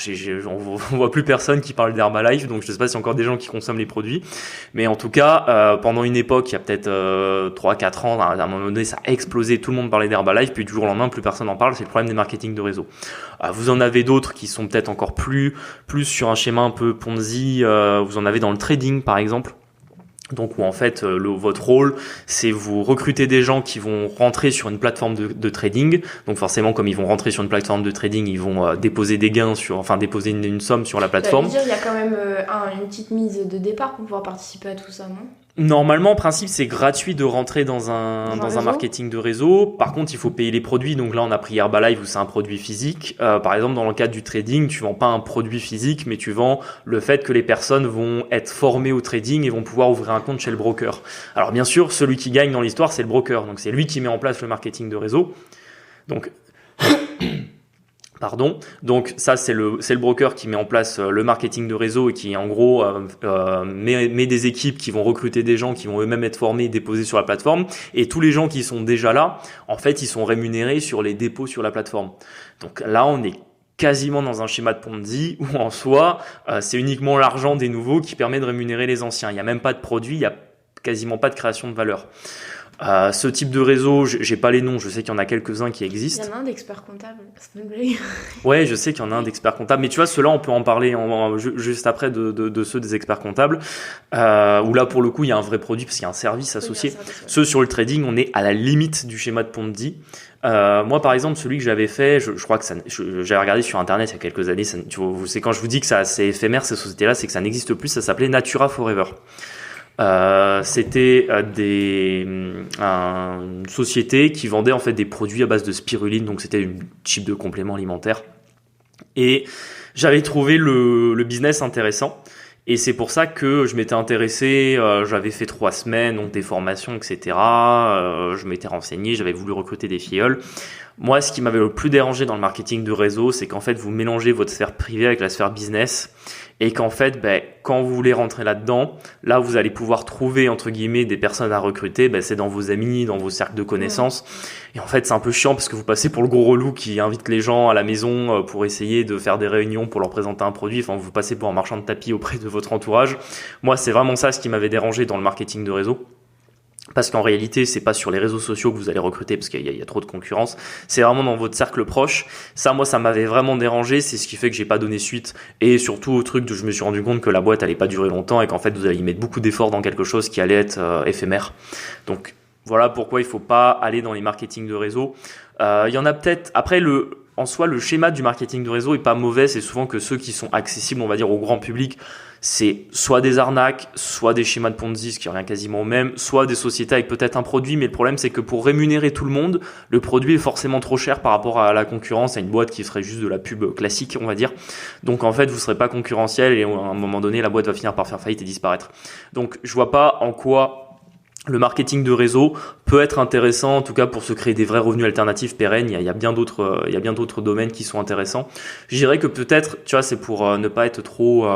on voit plus personne qui parle d'Herbalife, donc je sais pas s'il y a encore des gens qui consomment les produits. Mais en tout cas, pendant une époque, il y a peut-être 3-4 ans, à un moment donné, ça a explosé. Tout le monde parlait d'Herbalife, puis du jour au lendemain, plus personne n'en parle. C'est le problème des marketing de réseau. Vous en avez d'autres qui sont peut-être encore plus sur un schéma un peu Ponzi. Vous en avez dans le trading, par exemple. Donc où en fait votre rôle c'est vous recruter des gens qui vont rentrer sur une plateforme de trading. Donc forcément comme ils vont rentrer sur une plateforme de trading, ils vont déposer des gains déposer une somme sur la plateforme. Il y a quand même une petite mise de départ pour pouvoir participer à tout ça, non ? Normalement, en principe, c'est gratuit de rentrer dans un marketing de réseau. Par contre, il faut payer les produits. Donc là, on a pris Herbalife où c'est un produit physique. Par exemple, dans le cadre du trading, tu vends pas un produit physique, mais tu vends le fait que les personnes vont être formées au trading et vont pouvoir ouvrir un compte chez le broker. Alors bien sûr, celui qui gagne dans l'histoire, c'est le broker. Donc c'est lui qui met en place le marketing de réseau. Donc ça c'est le broker qui met en place le marketing de réseau et qui en gros met des équipes qui vont recruter des gens qui vont eux-mêmes être formés et déposés sur la plateforme, et tous les gens qui sont déjà là, en fait ils sont rémunérés sur les dépôts sur la plateforme. Donc là on est quasiment dans un schéma de Ponzi où en soi c'est uniquement l'argent des nouveaux qui permet de rémunérer les anciens. Il n'y a même pas de produit, il n'y a quasiment pas de création de valeur. Ce type de réseau, j'ai pas les noms, je sais qu'il y en a quelques-uns qui existent. Il y en a un d'expert comptable, c'est une blague. Ouais, je sais qu'il y en a un d'expert comptable, mais tu vois, ceux-là, on peut en parler juste après de ceux des experts comptables, où là, pour le coup, il y a un vrai produit parce qu'il y a un service associé. Oui, ceux sur le trading, on est à la limite du schéma de Ponzi. Moi, par exemple, celui que j'avais fait, je crois que j'avais regardé sur Internet il y a quelques années, c'est quand je vous dis que c'est éphémère, ces sociétés-là, c'est que ça n'existe plus, ça s'appelait Natura Forever. C'était une société qui vendait en fait des produits à base de spiruline, donc c'était une type de complément alimentaire, et j'avais trouvé le business intéressant et c'est pour ça que je m'étais intéressé. J'avais fait 3 semaines, donc des formations, etc. Je m'étais renseigné, j'avais voulu recruter des filleuls. Moi, ce qui m'avait le plus dérangé dans le marketing de réseau, c'est qu'en fait vous mélangez votre sphère privée avec la sphère business. Et qu'en fait, quand vous voulez rentrer là-dedans, là, vous allez pouvoir trouver, entre guillemets, des personnes à recruter. C'est dans vos amis, dans vos cercles de connaissances. Et en fait, c'est un peu chiant parce que vous passez pour le gros relou qui invite les gens à la maison pour essayer de faire des réunions pour leur présenter un produit. Enfin, vous passez pour un marchand de tapis auprès de votre entourage. Moi, c'est vraiment ça ce qui m'avait dérangé dans le marketing de réseau. Parce qu'en réalité, c'est pas sur les réseaux sociaux que vous allez recruter parce qu'il y a trop de concurrence. C'est vraiment dans votre cercle proche. Ça, moi, ça m'avait vraiment dérangé. C'est ce qui fait que j'ai pas donné suite. Et surtout au truc je me suis rendu compte que la boîte allait pas durer longtemps et qu'en fait, vous allez y mettre beaucoup d'efforts dans quelque chose qui allait être éphémère. Donc, voilà pourquoi il faut pas aller dans les marketing de réseau. Il y en a peut-être. Après, en soi, le schéma du marketing de réseau est pas mauvais. C'est souvent que ceux qui sont accessibles, on va dire, au grand public, c'est soit des arnaques, soit des schémas de Ponzi, ce qui revient quasiment au même, soit des sociétés avec peut-être un produit, mais le problème c'est que pour rémunérer tout le monde, le produit est forcément trop cher par rapport à la concurrence, à une boîte qui ferait juste de la pub classique, on va dire. Donc en fait, vous serez pas concurrentiel et à un moment donné, la boîte va finir par faire faillite et disparaître. Donc je vois pas en quoi le marketing de réseau peut être intéressant, en tout cas pour se créer des vrais revenus alternatifs pérennes. Il y a bien d'autres domaines qui sont intéressants. Je dirais que peut-être, tu vois, c'est pour ne pas être trop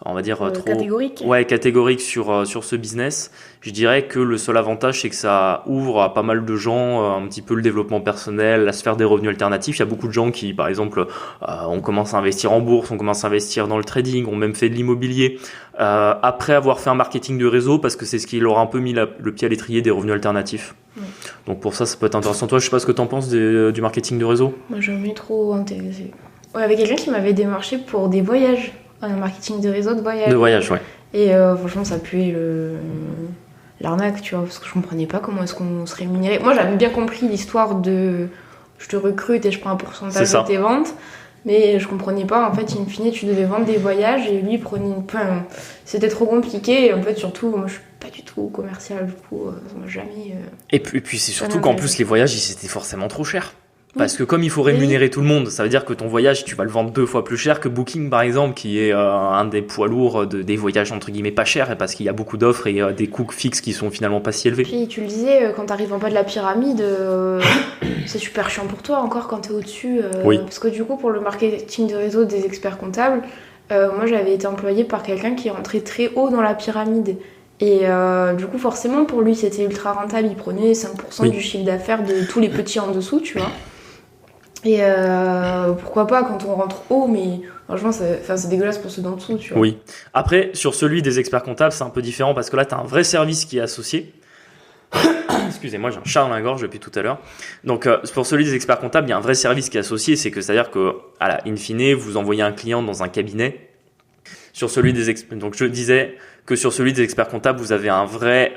on va dire trop catégorique sur ce business. Je dirais que le seul avantage c'est que ça ouvre à pas mal de gens un petit peu le développement personnel, la sphère des revenus alternatifs. Il y a beaucoup de gens qui par exemple on commence à investir en bourse, on commence à investir dans le trading, on même fait de l'immobilier après avoir fait un marketing de réseau parce que c'est ce qui leur a un peu mis le pied à l'étrier des revenus alternatifs. Donc pour ça peut être intéressant. Toi, je sais pas ce que t'en penses du marketing de réseau. Moi je m'ai trop intéressée. Il y avait quelqu'un qui m'avait démarché pour des voyages. Un marketing de réseau de voyage. De voyage, ouais. Et franchement, ça puait l'arnaque, tu vois, parce que je comprenais pas comment est-ce qu'on se rémunérait. Moi, j'avais bien compris l'histoire de je te recrute et je prends un pourcentage de tes ventes, mais je comprenais pas. En fait, in fine, tu devais vendre des voyages et lui prenait une. Enfin, c'était trop compliqué. Et en fait, surtout, moi, je suis pas du tout commercial, du coup, ça m'a jamais. Et puis c'est surtout qu'en plus, les voyages, ils étaient forcément trop chers. Parce que comme il faut rémunérer tout le monde, ça veut dire que ton voyage, tu vas le vendre 2 fois plus cher que Booking, par exemple, qui est un des poids lourds des voyages, entre guillemets, pas chers, parce qu'il y a beaucoup d'offres et des coûts fixes qui sont finalement pas si élevés. Puis tu le disais, quand t'arrives en bas de la pyramide, c'est super chiant pour toi, encore quand t'es au-dessus. Oui. Parce que du coup, pour le marketing de réseau des experts comptables, moi j'avais été employée par quelqu'un qui est rentré très haut dans la pyramide. Et du coup, forcément, pour lui, c'était ultra rentable. Il prenait 5% du chiffre d'affaires de tous les petits en dessous, tu vois. Et pourquoi pas quand on rentre haut, mais franchement, c'est dégueulasse pour ceux d'en dessous, tu vois. Oui. Après, sur celui des experts comptables, c'est un peu différent parce que là, tu as un vrai service qui est associé. Excusez-moi, j'ai un chat dans la gorge depuis tout à l'heure. Donc, pour celui des experts comptables, il y a un vrai service qui est associé. C'est-à-dire que, in fine, vous envoyez un client dans un cabinet. Sur celui donc, je disais que sur celui des experts comptables, vous avez un vrai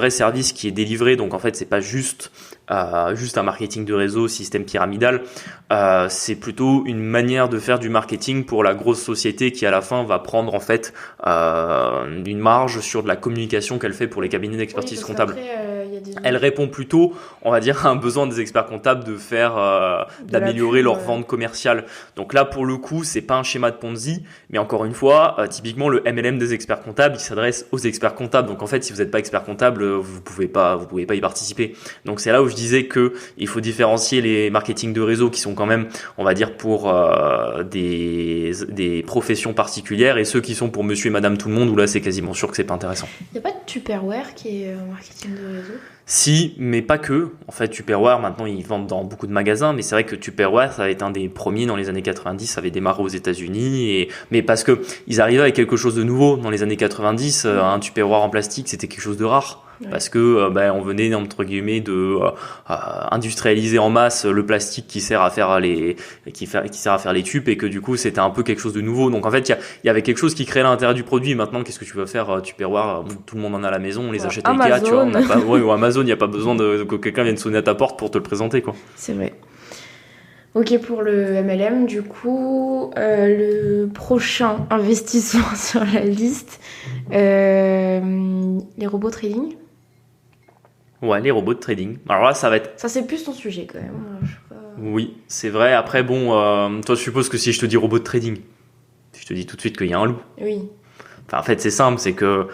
service qui est délivré. Donc, en fait, c'est pas juste un marketing de réseau, système pyramidal. C'est plutôt une manière de faire du marketing pour la grosse société qui, à la fin, va prendre, en fait, une marge sur de la communication qu'elle fait pour les cabinets d'expertise comptable. Elle répond plutôt, on va dire, à un besoin des experts comptables de faire, d'améliorer leur vente commerciale. Donc là, pour le coup, c'est pas un schéma de Ponzi, mais encore une fois, typiquement, le MLM des experts comptables, il s'adresse aux experts comptables. Donc en fait, si vous n'êtes pas expert comptable, vous pouvez pas y participer. Donc c'est là où je disais que il faut différencier les marketing de réseau qui sont quand même, on va dire, pour des professions particulières et ceux qui sont pour monsieur et madame tout le monde, où là, c'est quasiment sûr que c'est pas intéressant. Il n'y a pas de Tupperware qui est marketing de réseau? Si, mais pas que. En fait, Tupperware, maintenant, ils vendent dans beaucoup de magasins, mais c'est vrai que Tupperware, ça a été un des premiers dans les années 90, ça avait démarré aux États-Unis, mais parce que ils arrivaient avec quelque chose de nouveau. Dans les années 90, un Tupperware en plastique, c'était quelque chose de rare. Ouais. Parce que on venait entre guillemets de industrialiser en masse le plastique qui sert à faire les tubes, et que du coup c'était un peu quelque chose de nouveau. Donc en fait il y avait quelque chose qui créait l'intérêt du produit. Maintenant qu'est-ce que tu veux faire? Tupperware, tout le monde en a à la maison, on les achète à Ikea, tu vois, ou Amazon, il n'y a pas besoin que quelqu'un vienne sonner à ta porte pour te le présenter, quoi. C'est vrai. Ok, pour le MLM, du coup, le prochain investissement sur la liste, les robots trading. Ouais, les robots de trading. Alors là, ça va être... Ça, c'est plus ton sujet, quand même. Je sais pas... Oui, c'est vrai. Après, bon, toi, je suppose que si je te dis robot de trading, je te dis tout de suite qu'il y a un loup. Oui. Enfin, en fait, c'est simple, c'est que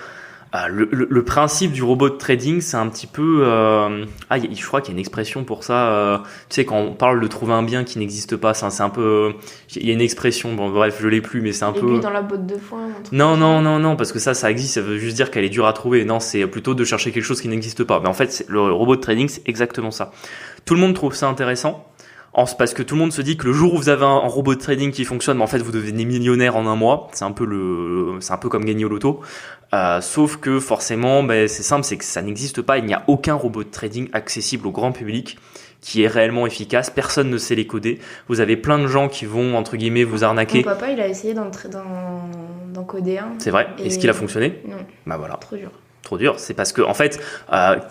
le principe du robot de trading, c'est un petit peu... je crois qu'il y a une expression pour ça. Tu sais, quand on parle de trouver un bien qui n'existe pas, c'est un peu... Il y a une expression, bon, bref, je l'ai plus, mais c'est un peu... dans la botte de foin. Non, parce que ça existe, ça veut juste dire qu'elle est dure à trouver. Non, c'est plutôt de chercher quelque chose qui n'existe pas. Mais en fait, le robot de trading, c'est exactement ça. Tout le monde trouve ça intéressant. Parce que tout le monde se dit que le jour où vous avez un robot de trading qui fonctionne, en fait, vous devenez millionnaire en un mois. C'est un peu comme gagner au loto. Sauf que forcément, c'est simple, c'est que ça n'existe pas. Il n'y a aucun robot de trading accessible au grand public qui est réellement efficace. Personne ne sait les coder. Vous avez plein de gens qui vont, entre guillemets, vous arnaquer. Mon papa, il a essayé d'en coder un. C'est vrai. Est-ce qu'il a fonctionné? Non. Bah voilà. Trop dur. C'est parce que, en fait,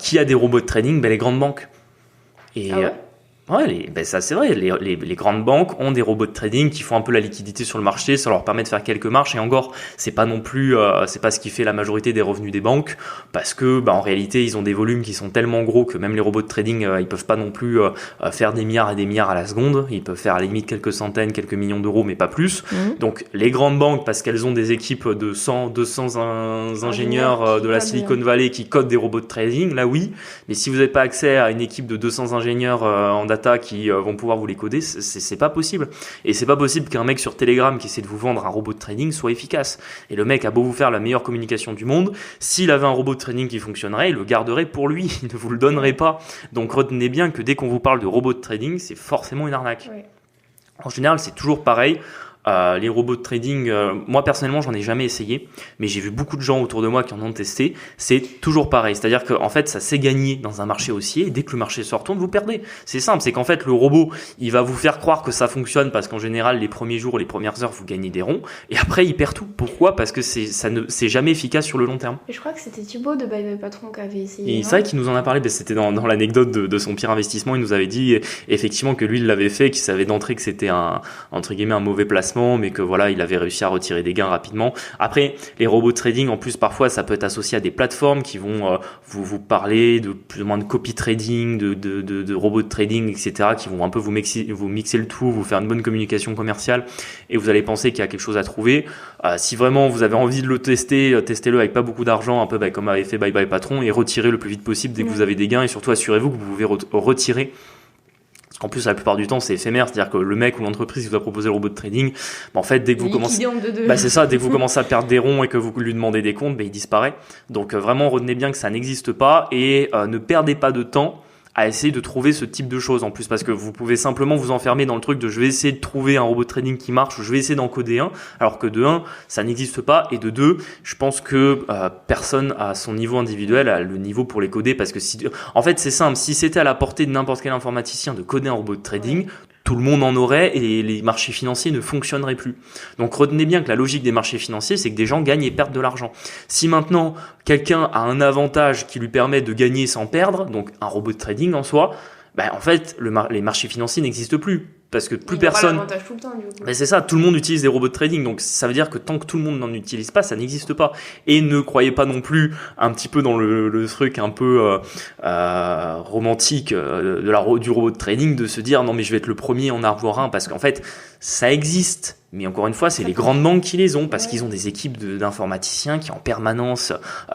qui a des robots de trading? Les grandes banques. Et, ouais. Ouais, ça c'est vrai, les grandes banques ont des robots de trading qui font un peu la liquidité sur le marché, ça leur permet de faire quelques marches, et encore, c'est pas non plus, c'est pas ce qui fait la majorité des revenus des banques, parce que en réalité ils ont des volumes qui sont tellement gros que même les robots de trading ils peuvent pas non plus faire des milliards et des milliards à la seconde, ils peuvent faire à la limite quelques centaines, quelques millions d'euros, mais pas plus. Donc les grandes banques, parce qu'elles ont des équipes de 100, 200 ingénieurs de la Silicon Valley qui codent des robots de trading, là oui, mais si vous n'avez pas accès à une équipe de 200 ingénieurs en data qui vont pouvoir vous les coder, c'est pas possible. Et c'est pas possible qu'un mec sur Telegram qui essaie de vous vendre un robot de trading soit efficace. Et le mec a beau vous faire la meilleure communication du monde, s'il avait un robot de trading qui fonctionnerait, il le garderait pour lui, il ne vous le donnerait pas. Donc retenez bien que dès qu'on vous parle de robot de trading, c'est forcément une arnaque. Oui. En général, c'est toujours pareil. Les robots de trading, moi personnellement j'en ai jamais essayé, mais j'ai vu beaucoup de gens autour de moi qui en ont testé. C'est toujours pareil, c'est-à-dire qu'en fait ça s'est gagné dans un marché haussier, et dès que le marché se retourne, vous perdez. C'est simple, c'est qu'en fait le robot il va vous faire croire que ça fonctionne, parce qu'en général les premiers jours, les premières heures vous gagnez des ronds, et après il perd tout. Pourquoi? Parce que c'est jamais efficace sur le long terme. Et je crois que c'était Thibaut de Bye Bye Patron qui avait essayé. Et c'est vrai qu'il nous en a parlé, c'était dans l'anecdote de son pire investissement, il nous avait dit effectivement que lui il l'avait fait, qu'il savait d'entrée que c'était un, entre guillemets, un mauvais placement, placement, mais que voilà, il avait réussi à retirer des gains rapidement. Après, les robots de trading, en plus, parfois, ça peut être associé à des plateformes qui vont vous parler de plus ou moins de copy trading, de robots de trading, etc., qui vont un peu vous mixer le tout, vous faire une bonne communication commerciale, et vous allez penser qu'il y a quelque chose à trouver. Si vraiment vous avez envie de le tester, testez-le avec pas beaucoup d'argent, un peu comme avait fait Bye Bye Patron, et retirez le plus vite possible dès que vous avez des gains, et surtout assurez-vous que vous pouvez retirer. Parce qu'en plus, la plupart du temps, c'est éphémère, c'est-à-dire que le mec ou l'entreprise qui vous a proposé le robot de trading, en fait, dès que vous commencez, c'est ça, dès que vous commencez à perdre des ronds et que vous lui demandez des comptes, il disparaît. Donc vraiment, retenez bien que ça n'existe pas et ne perdez pas de temps à essayer de trouver ce type de choses en plus, parce que vous pouvez simplement vous enfermer dans le truc de je vais essayer de trouver un robot de trading qui marche, je vais essayer d'en coder un, alors que de 1, ça n'existe pas, et de 2, je pense que personne à son niveau individuel a le niveau pour les coder, parce que en fait c'est simple, si c'était à la portée de n'importe quel informaticien de coder un robot de trading, tout le monde en aurait et les marchés financiers ne fonctionneraient plus. Donc retenez bien que la logique des marchés financiers, c'est que des gens gagnent et perdent de l'argent. Si maintenant quelqu'un a un avantage qui lui permet de gagner sans perdre, donc un robot de trading en soi, en fait les marchés financiers n'existent plus. Parce que plus personne. Tout le temps, du coup. C'est ça, tout le monde utilise des robots de trading, donc ça veut dire que tant que tout le monde n'en utilise pas, ça n'existe pas. Et ne croyez pas non plus un petit peu dans le truc un peu romantique du robot de trading de se dire non mais je vais être le premier en avoir un, parce qu'en fait ça existe. Mais encore une fois, c'est les grandes banques qui les ont, parce qu'ils ont des équipes d'informaticiens qui en permanence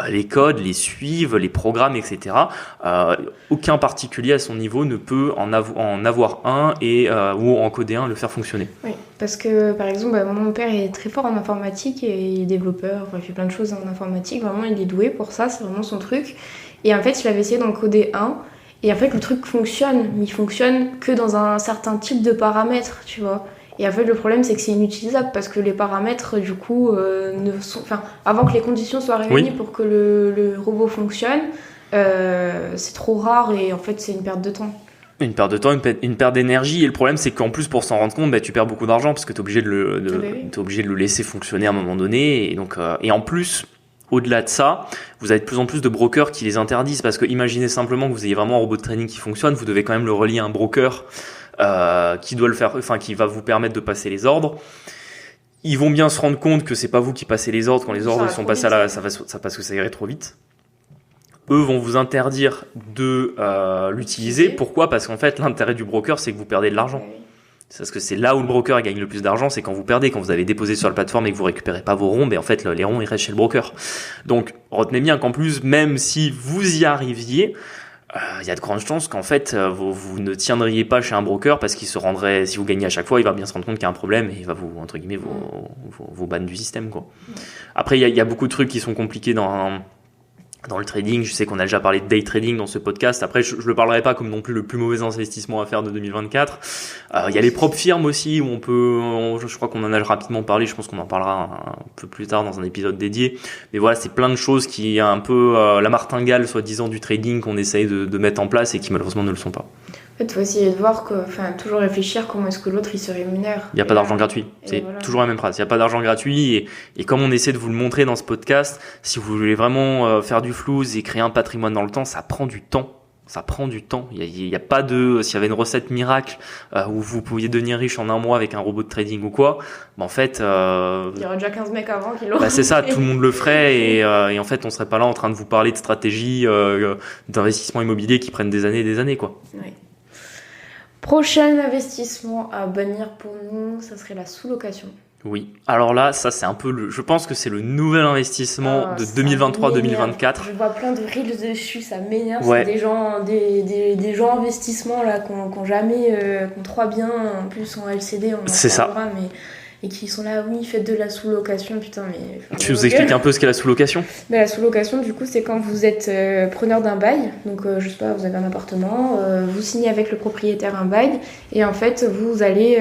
les codent, les suivent, les programmes, etc. Aucun particulier à son niveau ne peut en avoir un ou en coder un, le faire fonctionner. Oui, parce que par exemple, mon père est très fort en informatique et il est développeur, il fait plein de choses en informatique, vraiment il est doué pour ça, c'est vraiment son truc. Et en fait, il avait essayé d'en coder un, et en fait le truc fonctionne, mais il fonctionne que dans un certain type de paramètres, tu vois. Et en fait, le problème, c'est que c'est inutilisable parce que les paramètres, du coup, avant que les conditions soient réunies pour que le robot fonctionne, c'est trop rare et en fait, c'est une perte de temps. Une perte de temps, une perte d'énergie. Et le problème, c'est qu'en plus, pour s'en rendre compte, tu perds beaucoup d'argent parce que t'es obligé t'es obligé de le laisser fonctionner à un moment donné. Et donc, et en plus, au-delà de ça, vous avez de plus en plus de brokers qui les interdisent, parce que imaginez simplement que vous ayez vraiment un robot de trading qui fonctionne, vous devez quand même le relier à un broker qui doit le faire, qui va vous permettre de passer les ordres. Ils vont bien se rendre compte que c'est pas vous qui passez les ordres quand les ordres sont passés parce que ça irait trop vite. Eux vont vous interdire de l'utiliser. Pourquoi ? Parce qu'en fait, l'intérêt du broker, c'est que vous perdez de l'argent. C'est parce que c'est là où le broker gagne le plus d'argent, c'est quand vous perdez, quand vous avez déposé sur la plateforme et que vous récupérez pas vos ronds, en fait, les ronds, ils restent chez le broker. Donc, retenez bien qu'en plus, même si vous y arriviez, il y a de grandes chances qu'en fait vous ne tiendriez pas chez un broker, parce qu'il se rendrait, si vous gagnez à chaque fois, il va bien se rendre compte qu'il y a un problème et il va vous, entre guillemets, vous banne du système, quoi. Après, il y a beaucoup de trucs qui sont compliqués dans le trading. Je sais qu'on a déjà parlé de day trading dans ce podcast. Après, je le parlerai pas comme non plus le plus mauvais investissement à faire de 2024. Il y a les propres firmes aussi où je crois qu'on en a rapidement parlé. Je pense qu'on en parlera un peu plus tard dans un épisode dédié. Mais voilà, c'est plein de choses qui a un peu la martingale, soi-disant, du trading qu'on essaye de mettre en place et qui malheureusement ne le sont pas. En fait, il faut essayer de voir toujours réfléchir comment est-ce que l'autre il se rémunère. Il n'y a pas d'argent gratuit. C'est toujours la même phrase. Il n'y a pas d'argent gratuit. Et comme on essaie de vous le montrer dans ce podcast, si vous voulez vraiment faire du flouze et créer un patrimoine dans le temps, ça prend du temps. Ça prend du temps. Il y a pas s'il y avait une recette miracle où vous pouviez devenir riche en un mois avec un robot de trading ou quoi, en fait, il y aurait déjà 15 mecs avant qui l'auraient. C'est ça, tout le monde le ferait et en fait, on serait pas là en train de vous parler de stratégies d'investissement immobilier qui prennent des années, quoi. Oui. Prochain investissement à bannir pour nous, ça serait la sous-location. Oui, alors là, ça c'est un peu je pense que c'est le nouvel investissement de 2023-2024. Je vois plein de reels dessus, ça m'énerve. Ouais. C'est des gens investissements là qui ont jamais, qui ont 3 biens, en plus en LCD, on en parlera, et qui sont là, oui, faites de la sous-location, putain, mais... Tu nous expliques un peu ce qu'est la sous-location ? La sous-location, du coup, c'est quand vous êtes preneur d'un bail, donc je sais pas, vous avez un appartement, vous signez avec le propriétaire un bail, et en fait, vous allez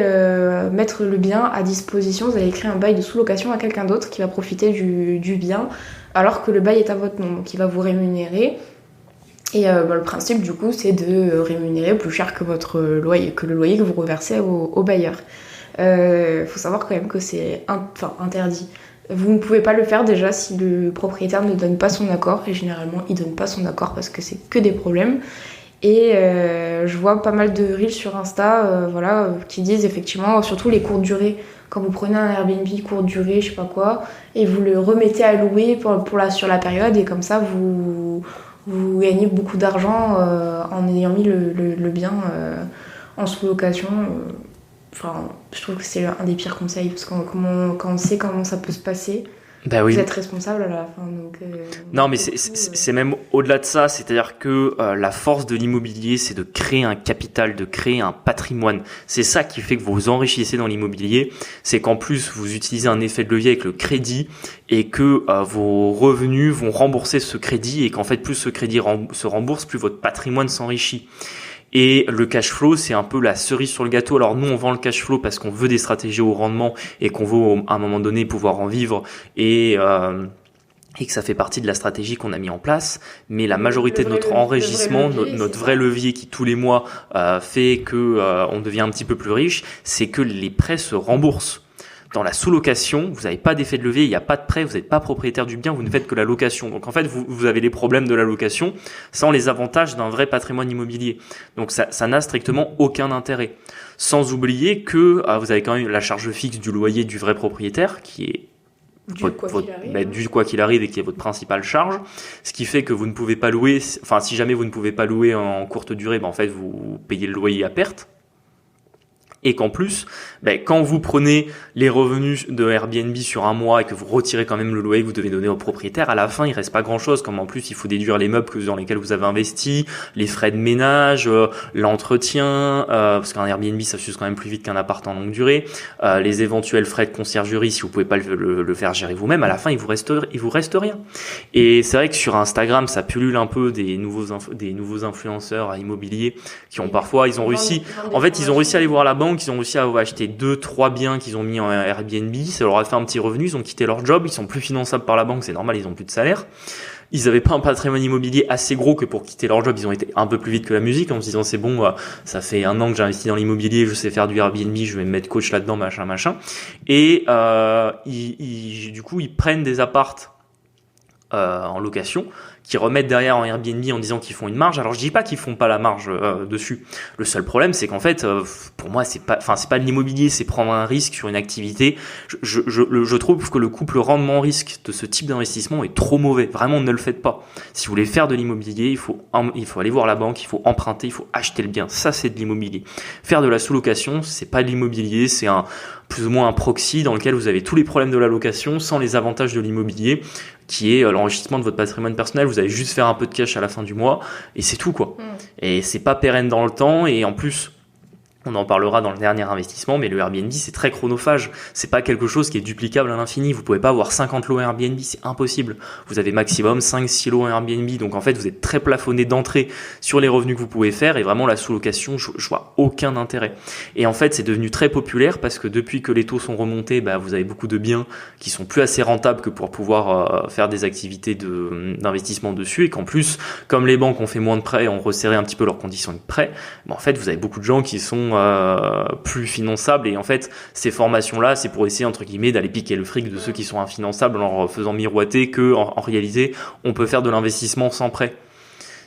mettre le bien à disposition, vous allez créer un bail de sous-location à quelqu'un d'autre qui va profiter du bien, alors que le bail est à votre nom, donc il va vous rémunérer. Et le principe, du coup, c'est de rémunérer plus cher que le loyer que vous reversez au bailleur. Faut savoir quand même que c'est interdit. Vous ne pouvez pas le faire déjà si le propriétaire ne donne pas son accord, et généralement il donne pas son accord parce que c'est que des problèmes. Et je vois pas mal de reels sur Insta qui disent effectivement, surtout les courtes durées, quand vous prenez un Airbnb courte durée, je sais pas quoi, et vous le remettez à louer sur la période, et comme ça vous gagnez beaucoup d'argent en ayant mis le bien en sous-location. Enfin, je trouve que c'est un des pires conseils, parce que quand on sait comment ça peut se passer, bah oui. Vous êtes responsable à la fin. Donc, non, mais c'est même au-delà de ça, c'est-à-dire que la force de l'immobilier, c'est de créer un capital, de créer un patrimoine. C'est ça qui fait que vous vous enrichissez dans l'immobilier, c'est qu'en plus, vous utilisez un effet de levier avec le crédit et que vos revenus vont rembourser ce crédit et qu'en fait, plus ce crédit se rembourse, plus votre patrimoine s'enrichit. Et le cash flow, c'est un peu la cerise sur le gâteau. Alors nous, on vend le cash flow parce qu'on veut des stratégies au rendement et qu'on veut à un moment donné pouvoir en vivre et que ça fait partie de la stratégie qu'on a mis en place. Mais la majorité de notre enrichissement, notre vrai levier qui tous les mois fait que on devient un petit peu plus riche, c'est que les prêts se remboursent. Dans la sous-location, vous n'avez pas d'effet de levier, il n'y a pas de prêt, vous n'êtes pas propriétaire du bien, vous ne faites que la location. Donc en fait, vous avez les problèmes de la location sans les avantages d'un vrai patrimoine immobilier. Donc ça n'a strictement aucun intérêt. Sans oublier que vous avez quand même la charge fixe du loyer du vrai propriétaire qui est du quoi qu'il arrive et qui est votre principale charge, ce qui fait que vous ne pouvez pas louer, enfin si jamais vous ne pouvez pas louer en courte durée, en fait vous payez le loyer à perte. Et qu'en plus, quand vous prenez les revenus de Airbnb sur un mois et que vous retirez quand même le loyer que vous devez donner au propriétaire, à la fin, il reste pas grand-chose. Comme en plus, il faut déduire les meubles dans lesquels vous avez investi, les frais de ménage, l'entretien, parce qu'un Airbnb, ça s'use quand même plus vite qu'un appart en longue durée, les éventuels frais de conciergerie, si vous pouvez pas le faire gérer vous-même, à la fin, il vous reste rien. Et c'est vrai que sur Instagram, ça pullule un peu des nouveaux influenceurs immobiliers qui ont parfois, ils ont réussi à aller voir la banque, ils ont réussi à acheter 2-3 biens qu'ils ont mis en Airbnb, ça leur a fait un petit revenu, ils ont quitté leur job, ils sont plus finançables par la banque, c'est normal, ils ont plus de salaire. Ils avaient pas un patrimoine immobilier assez gros que pour quitter leur job, ils ont été un peu plus vite que la musique en se disant c'est bon, ça fait 1 an que j'ai investi dans l'immobilier, je sais faire du Airbnb, je vais me mettre coach là-dedans, machin. Et du coup, ils prennent des apparts en location, qui remettent derrière en Airbnb en disant qu'ils font une marge. Alors je dis pas qu'ils font pas la marge dessus. Le seul problème, c'est qu'en fait, pour moi, c'est pas de l'immobilier, c'est prendre un risque sur une activité. Je trouve que le couple rendement-risque de ce type d'investissement est trop mauvais. Vraiment, ne le faites pas. Si vous voulez faire de l'immobilier, il faut aller voir la banque, il faut emprunter, il faut acheter le bien. Ça, c'est de l'immobilier. Faire de la sous-location, c'est pas de l'immobilier, c'est plus ou moins un proxy dans lequel vous avez tous les problèmes de la location sans les avantages de l'immobilier, qui est l'enrichissement de votre patrimoine personnel. Vous allez juste faire un peu de cash à la fin du mois et c'est tout quoi. Et c'est pas pérenne dans le temps et en plus on en parlera dans le dernier investissement, mais le Airbnb, c'est très chronophage. C'est pas quelque chose qui est duplicable à l'infini. Vous pouvez pas avoir 50 lots Airbnb, c'est impossible. Vous avez maximum 5-6 lots Airbnb. Donc, en fait, vous êtes très plafonné d'entrée sur les revenus que vous pouvez faire et vraiment, la sous-location, je vois aucun intérêt. Et en fait, c'est devenu très populaire parce que depuis que les taux sont remontés, vous avez beaucoup de biens qui sont plus assez rentables que pour pouvoir faire des activités d'investissement dessus et qu'en plus, comme les banques ont fait moins de prêts, ont resserré un petit peu leurs conditions de prêt, en fait, vous avez beaucoup de gens qui sont plus finançables et en fait ces formations-là c'est pour essayer entre guillemets d'aller piquer le fric de ceux qui sont infinançables en leur faisant miroiter que en réalité on peut faire de l'investissement sans prêt,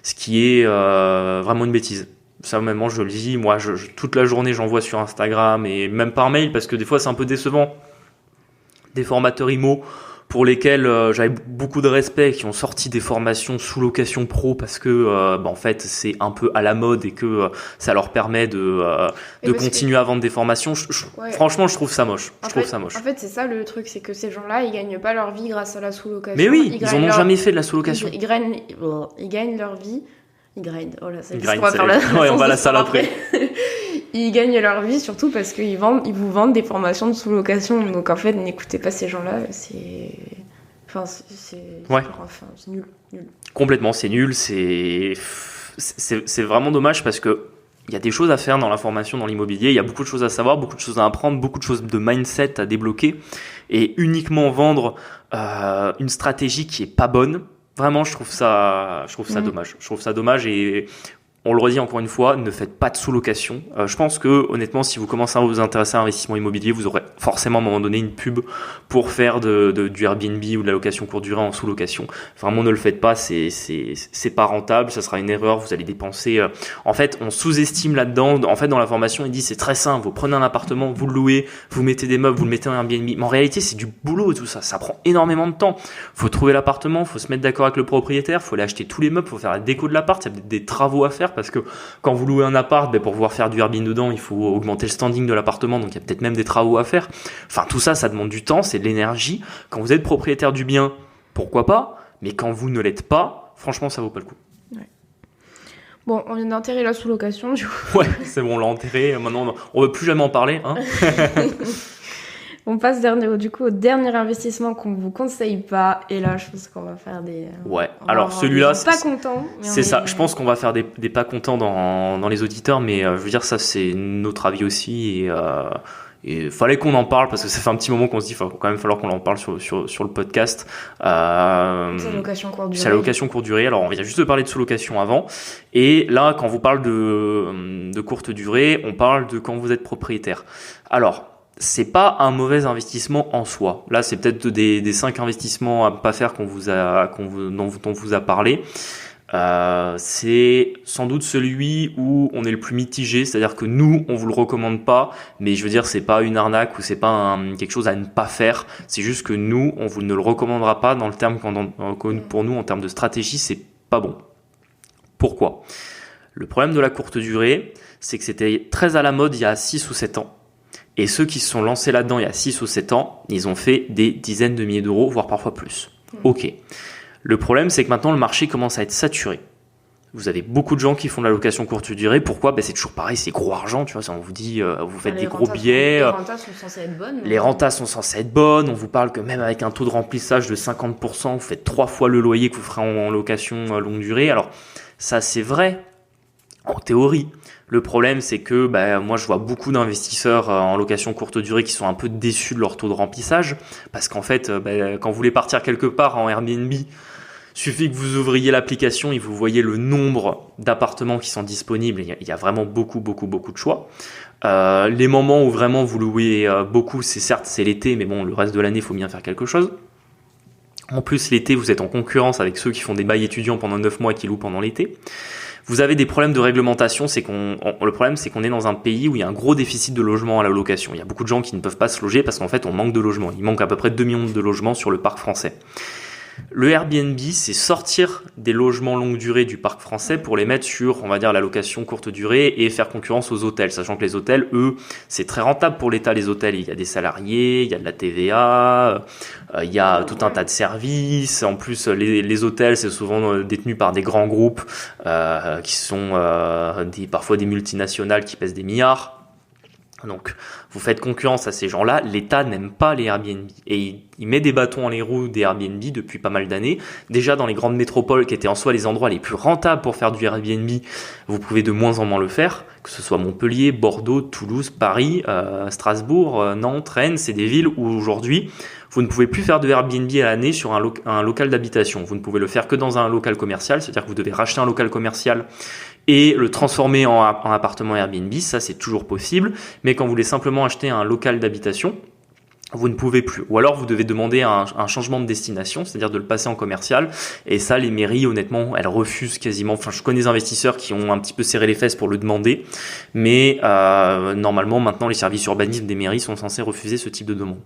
ce qui est vraiment une bêtise. Ça même je le dis, moi toute la journée j'envoie sur Instagram et même par mail parce que des fois c'est un peu décevant des formateurs IMO pour lesquels j'avais beaucoup de respect, qui ont sorti des formations sous location pro parce que en fait c'est un peu à la mode et que ça leur permet de continuer à vendre des formations. Franchement, je trouve ça moche. En fait, c'est ça le truc, c'est que ces gens-là, ils gagnent pas leur vie grâce à la sous-location. Mais oui, ils en ont jamais fait de la sous-location. Ils gagnent leur vie. Ils grindent. Oh là, on va à la salle après. Ils gagnent leur vie surtout parce qu'ils vous vendent des formations de sous-location. Donc en fait, n'écoutez pas ces gens-là, c'est nul. Complètement, c'est nul. C'est vraiment dommage parce que il y a des choses à faire dans la formation, dans l'immobilier. Il y a beaucoup de choses à savoir, beaucoup de choses à apprendre, beaucoup de choses de mindset à débloquer. Et uniquement vendre une stratégie qui est pas bonne, vraiment, je trouve ça dommage. Je trouve ça dommage et On le redit encore une fois, ne faites pas de sous-location. Je pense que honnêtement, si vous commencez à vous intéresser à l'investissement immobilier, vous aurez forcément à un moment donné une pub pour faire du Airbnb ou de la location courte durée en sous-location. Vraiment, ne le faites pas, c'est pas rentable, ça sera une erreur. Vous allez dépenser. En fait, on sous-estime là-dedans. En fait, dans la formation, il dit c'est très simple. Vous prenez un appartement, vous le louez, vous mettez des meubles, vous le mettez en Airbnb. Mais en réalité, c'est du boulot tout ça. Ça prend énormément de temps. Faut trouver l'appartement, faut se mettre d'accord avec le propriétaire, faut aller acheter tous les meubles, faut faire la déco de l'appart. Il y a peut-être des travaux à faire parce que quand vous louez un appart, pour pouvoir faire du Airbnb dedans, il faut augmenter le standing de l'appartement, donc il y a peut-être même des travaux à faire. Enfin, tout ça, ça demande du temps, c'est de l'énergie. Quand vous êtes propriétaire du bien, pourquoi pas, mais quand vous ne l'êtes pas, franchement, ça vaut pas le coup. Ouais. Bon, on vient d'enterrer la sous-location, du coup. Ouais, c'est bon, on l'a enterré. Maintenant, on ne veut plus jamais en parler. Hein. On passe au dernier investissement qu'on vous conseille pas. Et là, je pense qu'on va faire des. Ouais. Alors celui-là, pas content. C'est ça. Je pense qu'on va faire des pas contents dans les auditeurs, mais je veux dire ça, c'est notre avis aussi et fallait qu'on en parle parce que ça fait un petit moment qu'on se dit, il va quand même falloir qu'on en parle sur le podcast. C'est la location courte durée. C'est la location courte durée. Alors on vient juste de parler de sous-location avant. Et là, quand vous parle de courte durée, on parle de quand vous êtes propriétaire. Alors, c'est pas un mauvais investissement en soi. Là, c'est peut-être des 5 investissements à pas faire dont on vous a parlé. C'est sans doute celui où on est le plus mitigé, c'est-à-dire que nous, on vous le recommande pas, mais je veux dire, c'est pas une arnaque ou c'est pas quelque chose à ne pas faire. C'est juste que nous, on vous ne le recommandera pas dans le terme pour nous, en termes de stratégie, c'est pas bon. Pourquoi ? Le problème de la courte durée, c'est que c'était très à la mode il y a 6 ou 7 ans. Et ceux qui se sont lancés là-dedans il y a 6 ou 7 ans, ils ont fait des dizaines de milliers d'euros, voire parfois plus. Ok. Le problème, c'est que maintenant, le marché commence à être saturé. Vous avez beaucoup de gens qui font de la location courte durée. Pourquoi ? C'est toujours pareil, c'est gros argent. Tu vois, ça, on vous dit, vous faites des gros billets. Les rentas sont censées être bonnes. Les rentas sont censées être bonnes. On vous parle que même avec un taux de remplissage de 50%, vous faites 3 fois le loyer que vous ferez en location longue durée. Alors, ça, c'est vrai en théorie. Le problème, c'est que moi, je vois beaucoup d'investisseurs en location courte durée qui sont un peu déçus de leur taux de remplissage. Parce qu'en fait, quand vous voulez partir quelque part en Airbnb, suffit que vous ouvriez l'application et vous voyez le nombre d'appartements qui sont disponibles. Il y a vraiment beaucoup de choix. Les moments où vraiment vous louez beaucoup, c'est l'été, mais bon, le reste de l'année, il faut bien faire quelque chose. En plus, l'été, vous êtes en concurrence avec ceux qui font des bails étudiants pendant 9 mois et qui louent pendant l'été. Vous avez des problèmes de réglementation, le problème c'est qu'on est dans un pays où il y a un gros déficit de logements à la location. Il y a beaucoup de gens qui ne peuvent pas se loger parce qu'en fait on manque de logements. Il manque à peu près 2 millions de logements sur le parc français. Le Airbnb, c'est sortir des logements longue durée du parc français pour les mettre sur, on va dire, la location courte durée et faire concurrence aux hôtels. Sachant que les hôtels, eux, c'est très rentable pour l'État, les hôtels. Il y a des salariés, il y a de la TVA, il y a tout un tas de services. En plus, les hôtels, c'est souvent détenu par des grands groupes qui sont parfois des multinationales qui pèsent des milliards. Donc, vous faites concurrence à ces gens-là. L'État n'aime pas les Airbnb et il met des bâtons dans les roues des Airbnb depuis pas mal d'années. Déjà dans les grandes métropoles qui étaient en soi les endroits les plus rentables pour faire du Airbnb, vous pouvez de moins en moins le faire, que ce soit Montpellier, Bordeaux, Toulouse, Paris, Strasbourg, Nantes, Rennes. C'est des villes où aujourd'hui vous ne pouvez plus faire de Airbnb à l'année sur un local d'habitation. Vous ne pouvez le faire que dans un local commercial, c'est-à-dire que vous devez racheter un local commercial et le transformer en appartement Airbnb. Ça, c'est toujours possible. Mais quand vous voulez simplement acheter un local d'habitation, vous ne pouvez plus. Ou alors, vous devez demander un changement de destination, c'est-à-dire de le passer en commercial. Et ça, les mairies, honnêtement, elles refusent quasiment. Enfin, je connais des investisseurs qui ont un petit peu serré les fesses pour le demander. Mais normalement, maintenant, les services urbanisme des mairies sont censés refuser ce type de demande.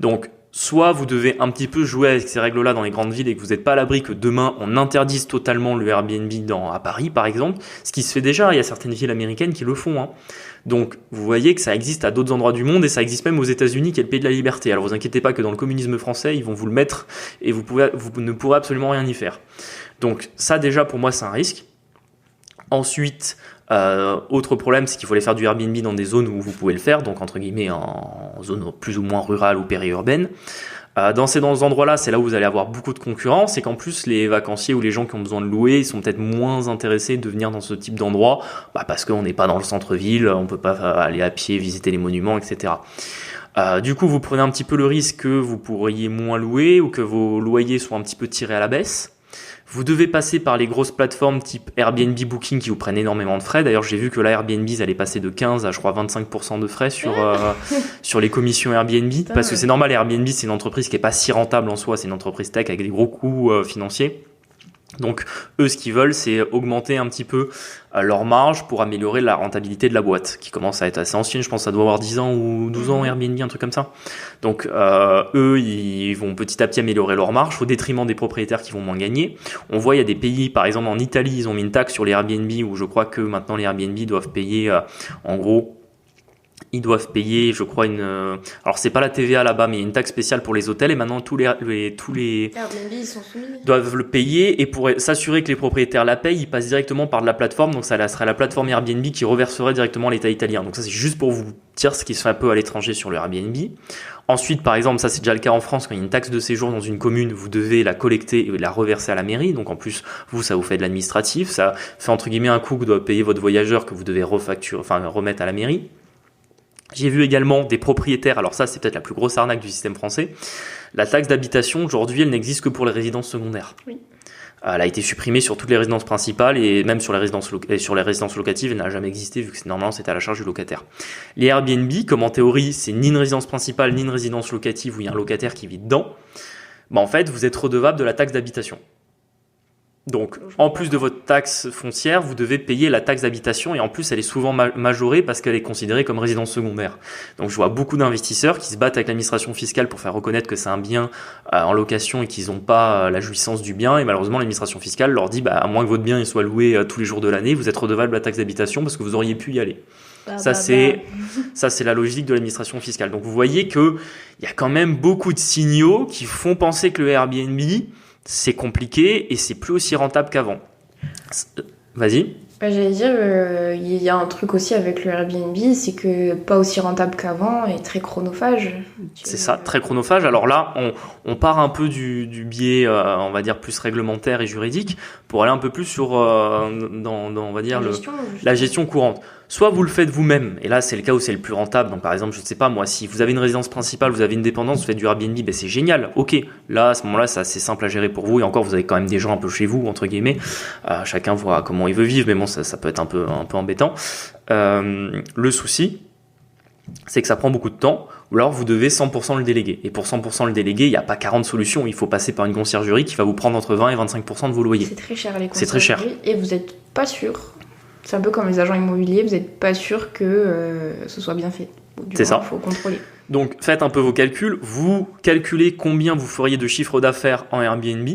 Donc, soit vous devez un petit peu jouer avec ces règles-là dans les grandes villes et que vous n'êtes pas à l'abri que demain on interdise totalement le Airbnb à Paris par exemple, ce qui se fait déjà, il y a certaines villes américaines qui le font. Hein. Donc vous voyez que ça existe à d'autres endroits du monde et ça existe même aux États-Unis qui est le pays de la liberté. Alors vous inquiétez pas que dans le communisme français ils vont vous le mettre et vous ne pourrez absolument rien y faire. Donc ça déjà pour moi c'est un risque. Ensuite, autre problème, c'est qu'il faut aller faire du Airbnb dans des zones où vous pouvez le faire, donc entre guillemets en zone plus ou moins rurale ou périurbaine. Dans ces endroits-là, c'est là où vous allez avoir beaucoup de concurrence et qu'en plus les vacanciers ou les gens qui ont besoin de louer, ils sont peut-être moins intéressés de venir dans ce type d'endroit, parce qu'on n'est pas dans le centre-ville, on peut pas aller à pied, visiter les monuments, etc. Du coup, vous prenez un petit peu le risque que vous pourriez moins louer ou que vos loyers soient un petit peu tirés à la baisse. Vous devez passer par les grosses plateformes type Airbnb, Booking qui vous prennent énormément de frais. D'ailleurs, j'ai vu que là, Airbnb, ils allaient passer de 15 à, je crois, 25% de frais sur les commissions Airbnb. Parce que c'est normal, Airbnb, c'est une entreprise qui est pas si rentable en soi. C'est une entreprise tech avec des gros coûts financiers. Donc, eux, ce qu'ils veulent, c'est augmenter un petit peu leur marge pour améliorer la rentabilité de la boîte, qui commence à être assez ancienne. Je pense que ça doit avoir 10 ans ou 12 ans Airbnb, un truc comme ça. Donc, eux, ils vont petit à petit améliorer leur marge au détriment des propriétaires qui vont moins gagner. On voit, il y a des pays, par exemple en Italie, ils ont mis une taxe sur les Airbnb où je crois que maintenant les Airbnb doivent payer, en gros, ils doivent payer, je crois, alors c'est pas la TVA là-bas, mais il y a une taxe spéciale pour les hôtels et maintenant tous les Airbnb, ils sont soumis. doivent le payer et pour s'assurer que les propriétaires la payent, ils passent directement par de la plateforme. Donc ça serait la plateforme Airbnb qui reverserait directement à l'État italien. Donc ça, c'est juste pour vous dire ce qui se fait un peu à l'étranger sur le Airbnb. Ensuite, par exemple, ça c'est déjà le cas en France, quand il y a une taxe de séjour dans une commune, vous devez la collecter et la reverser à la mairie. Donc en plus, vous, ça vous fait de l'administratif. Ça fait entre guillemets un coût que doit payer votre voyageur que vous devez remettre à la mairie. J'ai vu également des propriétaires, alors ça c'est peut-être la plus grosse arnaque du système français, la taxe d'habitation aujourd'hui elle n'existe que pour les résidences secondaires. Oui. Elle a été supprimée sur toutes les résidences principales et même sur les résidences locatives elle n'a jamais existé vu que normalement c'était à la charge du locataire. Les Airbnb, comme en théorie c'est ni une résidence principale ni une résidence locative où il y a un locataire qui vit dedans, en fait vous êtes redevable de la taxe d'habitation. Donc, en plus de votre taxe foncière, vous devez payer la taxe d'habitation et en plus, elle est souvent majorée parce qu'elle est considérée comme résidence secondaire. Donc, je vois beaucoup d'investisseurs qui se battent avec l'administration fiscale pour faire reconnaître que c'est un bien en location et qu'ils n'ont pas la jouissance du bien. Et malheureusement, l'administration fiscale leur dit, à moins que votre bien il soit loué tous les jours de l'année, vous êtes redevable de la taxe d'habitation parce que vous auriez pu y aller. Ça, c'est la logique de l'administration fiscale. Donc, vous voyez qu'il y a quand même beaucoup de signaux qui font penser que le Airbnb, c'est compliqué et c'est plus aussi rentable qu'avant. Vas-y. J'allais dire, il y a un truc aussi avec le Airbnb, c'est que pas aussi rentable qu'avant et très chronophage. C'est ça, très chronophage. Alors là, on part un peu du biais, on va dire, plus réglementaire et juridique pour aller un peu plus sur, on va dire, la gestion courante. Soit vous le faites vous-même, et là c'est le cas où c'est le plus rentable. Donc par exemple, je ne sais pas moi, si vous avez une résidence principale, vous avez une dépendance, vous faites du Airbnb, c'est génial, ok. Là à ce moment-là, c'est assez simple à gérer pour vous. Et encore, vous avez quand même des gens un peu chez vous entre guillemets. Chacun voit comment il veut vivre, mais bon, ça peut être un peu embêtant. Le souci, c'est que ça prend beaucoup de temps. Ou alors vous devez 100% le déléguer. Et pour 100% le déléguer, il n'y a pas 40 solutions. Il faut passer par une conciergerie qui va vous prendre entre 20 et 25% de vos loyers. C'est très cher les conciergeries. C'est très cher. Et vous n'êtes pas sûr. C'est un peu comme les agents immobiliers, vous n'êtes pas sûr que ce soit bien fait. C'est ça. Il faut contrôler. Donc faites un peu vos calculs. Vous calculez combien vous feriez de chiffre d'affaires en Airbnb.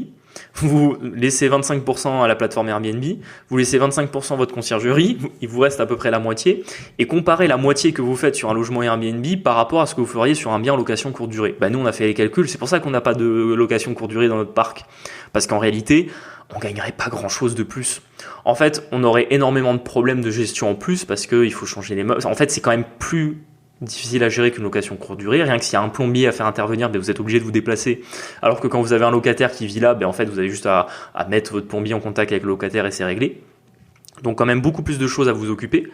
Vous laissez 25% à la plateforme Airbnb, vous laissez 25% à votre conciergerie, il vous reste à peu près la moitié, et comparez la moitié que vous faites sur un logement Airbnb par rapport à ce que vous feriez sur un bien en location courte durée. Nous on a fait les calculs, c'est pour ça qu'on n'a pas de location courte durée dans notre parc, parce qu'en réalité, on gagnerait pas grand chose de plus. En fait, on aurait énormément de problèmes de gestion en plus, parce qu'il faut changer les meubles. En fait, c'est quand même plus difficile à gérer qu'une location courte durée. Rien que s'il y a un plombier à faire intervenir, vous êtes obligé de vous déplacer. Alors que quand vous avez un locataire qui vit là, en fait, vous avez juste à mettre votre plombier en contact avec le locataire et c'est réglé. Donc quand même beaucoup plus de choses à vous occuper.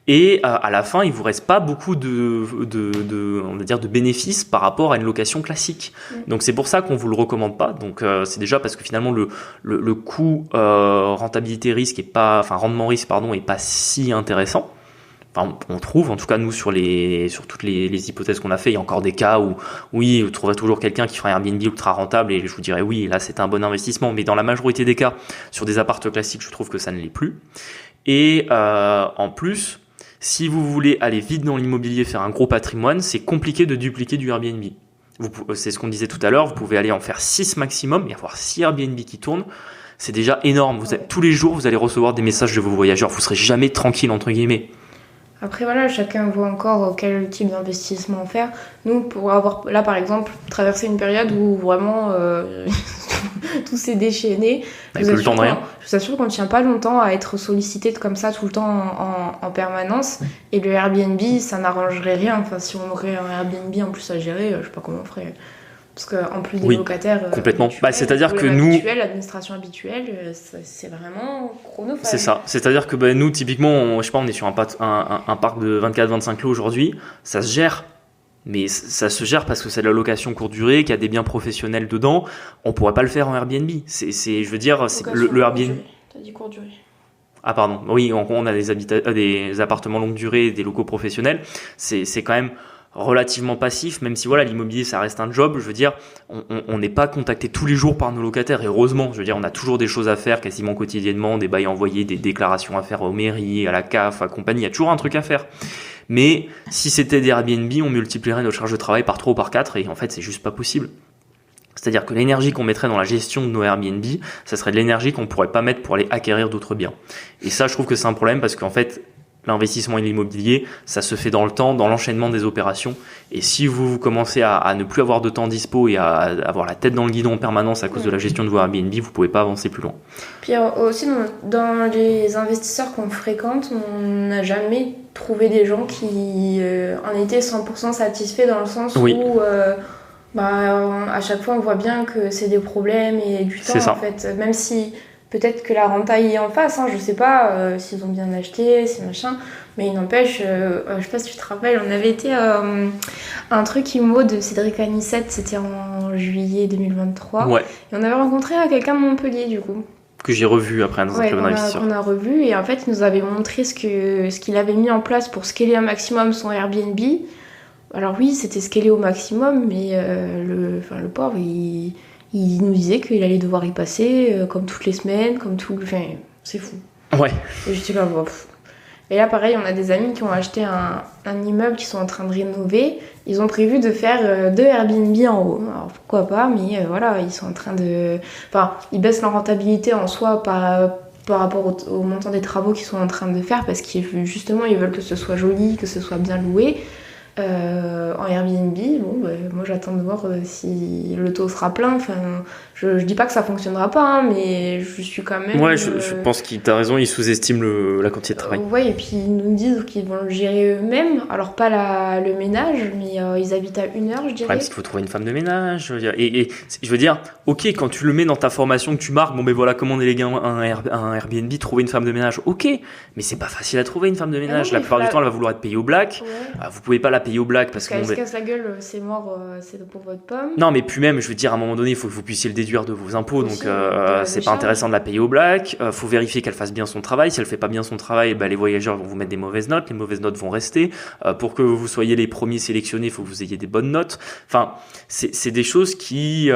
Et à la fin, il vous reste pas beaucoup on va dire de bénéfices par rapport à une location classique. Donc c'est pour ça qu'on vous le recommande pas. Donc c'est déjà parce que finalement le coût rentabilité risque rendement risque est pas si intéressant. Enfin, on trouve, en tout cas nous sur toutes les hypothèses qu'on a fait, il y a encore des cas où oui, vous trouverez toujours quelqu'un qui fera un Airbnb ultra rentable et je vous dirais oui, là c'est un bon investissement, mais dans la majorité des cas, sur des appartements classiques, je trouve que ça ne l'est plus. Et en plus, si vous voulez aller vite dans l'immobilier, faire un gros patrimoine, c'est compliqué de dupliquer du Airbnb. C'est ce qu'on disait tout à l'heure, vous pouvez aller en faire 6 maximum et avoir 6 Airbnb qui tournent. C'est déjà énorme. Tous les jours, vous allez recevoir des messages de vos voyageurs. Vous serez jamais tranquille, entre guillemets. Après voilà, chacun voit encore quel type d'investissement faire. Nous, pour avoir, là par exemple, traversé une période où vraiment tout s'est déchaîné, je vous assure qu'on ne tient pas longtemps à être sollicité comme ça tout le temps en permanence. Et le Airbnb, ça n'arrangerait rien. Enfin, si on aurait un Airbnb en plus à gérer, je sais pas comment on ferait. Parce qu'en plus des locataires complètement. C'est-à-dire que nous, l'administration habituelle, c'est vraiment chronophage. C'est ça. C'est-à-dire que nous, typiquement, on est sur un parc de 24-25 lots aujourd'hui. Ça se gère. mais ça se gère parce que c'est de la location courte durée, qu'il y a des biens professionnels dedans. On pourrait pas le faire en Airbnb. Je veux dire, le Airbnb. T'as dit courte durée. Ah pardon, oui, on a des appartements longue durée, des locaux professionnels. C'est quand même relativement passif, même si voilà, l'immobilier ça reste un job. Je veux dire, on n'est pas contacté tous les jours par nos locataires, et heureusement. Je veux dire, on a toujours des choses à faire quasiment quotidiennement, des bails envoyés, des déclarations à faire aux mairies, à la CAF, à compagnie. Il y a toujours un truc à faire. Mais si c'était des Airbnb, on multiplierait notre charge de travail par 3 ou par 4, et en fait c'est juste pas possible. C'est-à-dire que l'énergie qu'on mettrait dans la gestion de nos Airbnb, ça serait de l'énergie qu'on pourrait pas mettre pour aller acquérir d'autres biens. Et ça, je trouve que c'est un problème parce qu'en fait, l'investissement immobilier, ça se fait dans le temps, dans l'enchaînement des opérations. Et si vous commencez à ne plus avoir de temps dispo et à avoir la tête dans le guidon en permanence à cause de la gestion de vos Airbnb, vous pouvez pas avancer plus loin. Puis aussi, dans les investisseurs qu'on fréquente, on n'a jamais trouvé des gens qui en étaient 100% satisfaits, dans le sens Oui. où à chaque fois on voit bien que c'est des problèmes et du temps en fait, même si peut-être que la renta y est en face, je sais pas s'ils ont bien acheté, si machin, mais il n'empêche, je sais pas si tu te rappelles, on avait été à un truc IMO de Cédric Anissette, c'était en juillet 2023, Ouais. Et on avait rencontré quelqu'un de Montpellier du coup. Que j'ai revu après dans un club d'investisseurs. Qu'on a revu, et en fait il nous avait montré ce qu'il avait mis en place pour scaler un maximum son Airbnb. Alors oui, c'était scalé au maximum, mais le pauvre, il nous disait qu'il allait devoir y passer comme toutes les semaines, Enfin, c'est fou. Ouais. Et j'étais là, bof. Et là, pareil, on a des amis qui ont acheté un immeuble, qui sont en train de rénover. Ils ont prévu de faire 2 Airbnb en haut. Alors pourquoi pas, mais voilà, ils sont en train de... Enfin, ils baissent leur rentabilité en soi par rapport au montant des travaux qu'ils sont en train de faire, parce qu'ils veulent que ce soit joli, que ce soit bien loué. En Airbnb, moi j'attends de voir si le taux sera plein. Enfin, je dis pas que ça fonctionnera pas, mais je suis quand même. Ouais, je pense qu'il t'a raison, il sous-estime la quantité de travail. Ouais, et puis ils nous disent qu'ils vont le gérer eux-mêmes. Alors pas le ménage, mais ils habitent à 1 heure, je dirais. Ouais, parce qu'il faut trouver une femme de ménage. Je veux dire. Et je veux dire, ok, quand tu le mets dans ta formation, que tu marques, voilà comment déléguer un Airbnb, trouver une femme de ménage, ok, mais c'est pas facile à trouver une femme de ménage. La plupart du temps, elle va vouloir être payée au black. Ouais. Vous pouvez pas la payer au black parce qu'elle se casse la gueule, c'est mort, c'est pour votre pomme. Non, mais puis même, je veux dire, à un moment donné, il faut que vous puissiez le déduire de vos impôts, aussi, donc c'est pas intéressant de la payer au black. Faut vérifier qu'elle fasse bien son travail. Si elle fait pas bien son travail, les voyageurs vont vous mettre des mauvaises notes. Les mauvaises notes vont rester. Pour que vous soyez les premiers sélectionnés, il faut que vous ayez des bonnes notes. Enfin, c'est des choses qui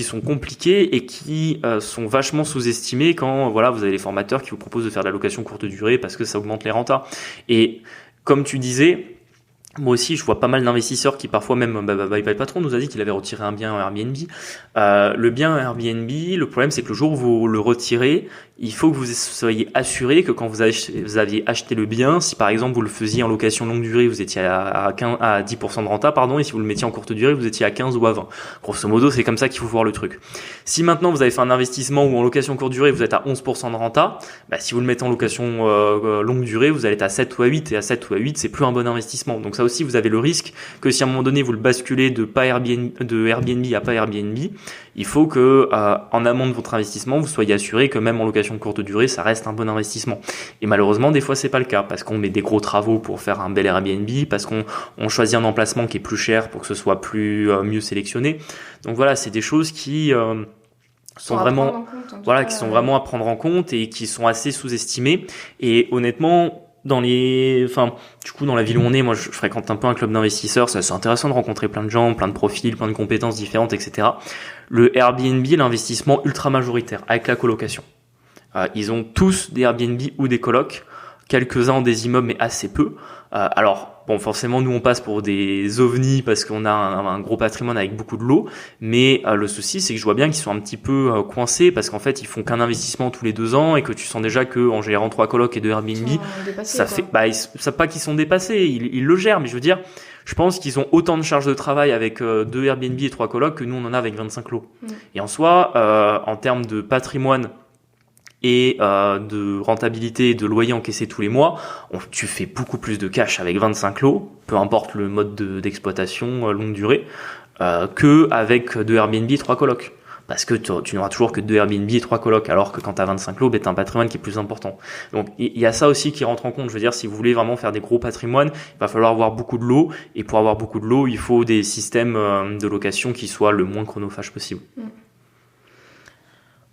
sont compliquées et qui sont vachement sous-estimées quand vous avez les formateurs qui vous proposent de faire de la location courte durée parce que ça augmente les rentas. Et comme tu disais, moi aussi, je vois pas mal d'investisseurs qui parfois même, le patron nous a dit qu'il avait retiré un bien Airbnb. Le bien Airbnb, le problème c'est que le jour où vous le retirez, il faut que vous soyez assuré que quand vous aviez acheté le bien, si par exemple vous le faisiez en location longue durée, vous étiez à 10% de renta, et si vous le mettiez en courte durée, vous étiez à 15 ou à 20. Grosso modo, c'est comme ça qu'il faut voir le truc. Si maintenant vous avez fait un investissement ou en location courte durée, vous êtes à 11% de renta, si vous le mettez en location longue durée, vous allez être à 7 ou à 8, et à 7 ou à 8, c'est plus un bon investissement. Donc ça aussi, vous avez le risque que si à un moment donné vous le basculez de Airbnb à pas Airbnb, il faut que en amont de votre investissement, vous soyez assuré que même en location courte durée, ça reste un bon investissement. Et malheureusement, des fois, c'est pas le cas parce qu'on met des gros travaux pour faire un bel Airbnb, parce qu'on choisit un emplacement qui est plus cher pour que ce soit mieux sélectionné. Donc voilà, c'est des choses qui sont vraiment à prendre en compte et qui sont assez sous-estimées. Et honnêtement, dans la ville où on est, moi je fréquente un peu un club d'investisseurs, c'est intéressant de rencontrer plein de gens, plein de profils, plein de compétences différentes, etc. Le Airbnb, l'investissement ultra majoritaire avec la colocation. Ils ont tous des Airbnb ou des colocs, quelques-uns ont des immeubles mais assez peu. Alors bon, forcément nous on passe pour des ovnis parce qu'on a un gros patrimoine avec beaucoup de lots, mais le souci c'est que je vois bien qu'ils sont un petit peu coincés parce qu'en fait ils font qu'un investissement tous les 2 ans et que tu sens déjà que en gérant 3 colocs et 2 Airbnb, ça fait pas qu'ils sont dépassés, ils le gèrent, mais je veux dire, je pense qu'ils ont autant de charges de travail avec 2 Airbnb et 3 colocs que nous on en a avec 25 lots. Et en soi, en termes de patrimoine et de rentabilité et de loyer encaissé tous les mois, tu fais beaucoup plus de cash avec 25 lots, peu importe le mode d'exploitation longue durée, que avec 2 Airbnb et 3 colocs. Parce que tu n'auras toujours que 2 Airbnb et 3 colocs, alors que quand tu as 25 lots, tu as un patrimoine qui est plus important. Donc il y a ça aussi qui rentre en compte. Je veux dire, si vous voulez vraiment faire des gros patrimoines, il va falloir avoir beaucoup de lots. Et pour avoir beaucoup de lots, il faut des systèmes de location qui soient le moins chronophages possible.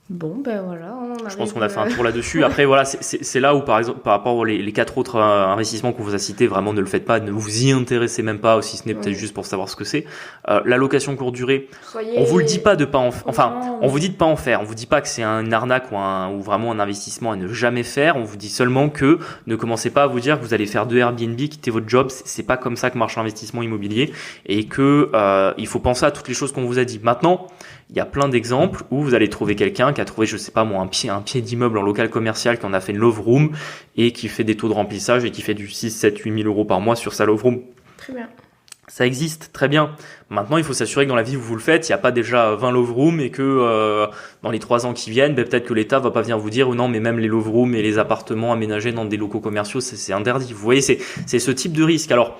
Bon, ben voilà. Je pense qu'on a fait un tour là-dessus. Après, voilà, c'est là où, par exemple, par rapport aux les 4 autres investissements qu'on vous a cités, vraiment ne le faites pas, ne vous y intéressez même pas, si ce n'est peut-être juste pour savoir ce que c'est. La location courte durée, on vous le dit pas de pas on vous dit de pas en faire. On vous dit pas que c'est une arnaque ou vraiment un investissement à ne jamais faire. On vous dit seulement que ne commencez pas à vous dire que vous allez faire 2 Airbnb, quitter votre job. C'est pas comme ça que marche l'investissement immobilier, et que il faut penser à toutes les choses qu'on vous a dit. Maintenant, il y a plein d'exemples où vous allez trouver quelqu'un qui a trouvé, je sais pas moi, un pied d'immeuble en local commercial, qui en a fait une love room et qui fait des taux de remplissage et qui fait du 6, 7, 8 000 euros par mois sur sa love room. Très bien. Ça existe, très bien. Maintenant, il faut s'assurer que dans la vie où vous le faites, il n'y a pas déjà 20 love rooms et que dans les 3 ans qui viennent, peut-être que l'État va pas venir vous dire non, mais même les love rooms et les appartements aménagés dans des locaux commerciaux, c'est interdit. Vous voyez, c'est ce type de risque. Alors,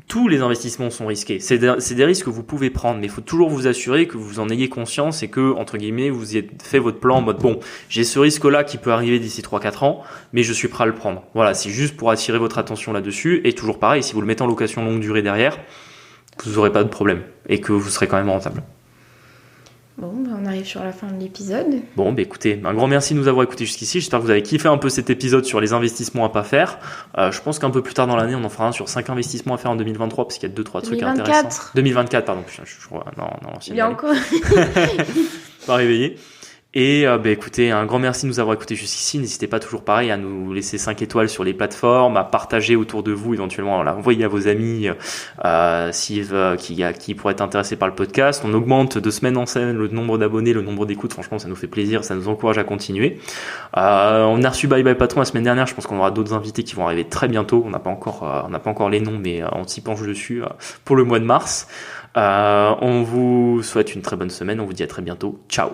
tous les investissements sont risqués. C'est des risques que vous pouvez prendre, mais il faut toujours vous assurer que vous en ayez conscience et que, entre guillemets, vous ayez fait votre plan en mode bon, j'ai ce risque-là qui peut arriver d'ici 3-4 ans, mais je suis prêt à le prendre. Voilà, c'est juste pour attirer votre attention là-dessus. Et toujours pareil, si vous le mettez en location longue durée derrière, vous n'aurez pas de problème et que vous serez quand même rentable. Bon, on arrive sur la fin de l'épisode. Bon, écoutez, un grand merci de nous avoir écoutés jusqu'ici. J'espère que vous avez kiffé un peu cet épisode sur les investissements à pas faire. Je pense qu'un peu plus tard dans l'année, on en fera un sur 5 investissements à faire en 2023, parce qu'il y a 2-3 trucs intéressants. 2024, pardon. Je crois, non, il y a encore. Pas réveillé. Et écoutez, un grand merci de nous avoir écoutés jusqu'ici. N'hésitez pas, toujours pareil, à nous laisser 5 étoiles sur les plateformes, à partager autour de vous, éventuellement à l'envoyer à vos amis qui pourraient être intéressés par le podcast. On augmente de semaine en semaine le nombre d'abonnés, le nombre d'écoutes. Franchement, ça nous fait plaisir, ça nous encourage à continuer. On a reçu Bye Bye Patron la semaine dernière. Je pense qu'on aura d'autres invités qui vont arriver très bientôt. On n'a pas encore les noms, mais on s'y penche dessus pour le mois de mars. On vous souhaite une très bonne semaine. On vous dit à très bientôt. Ciao.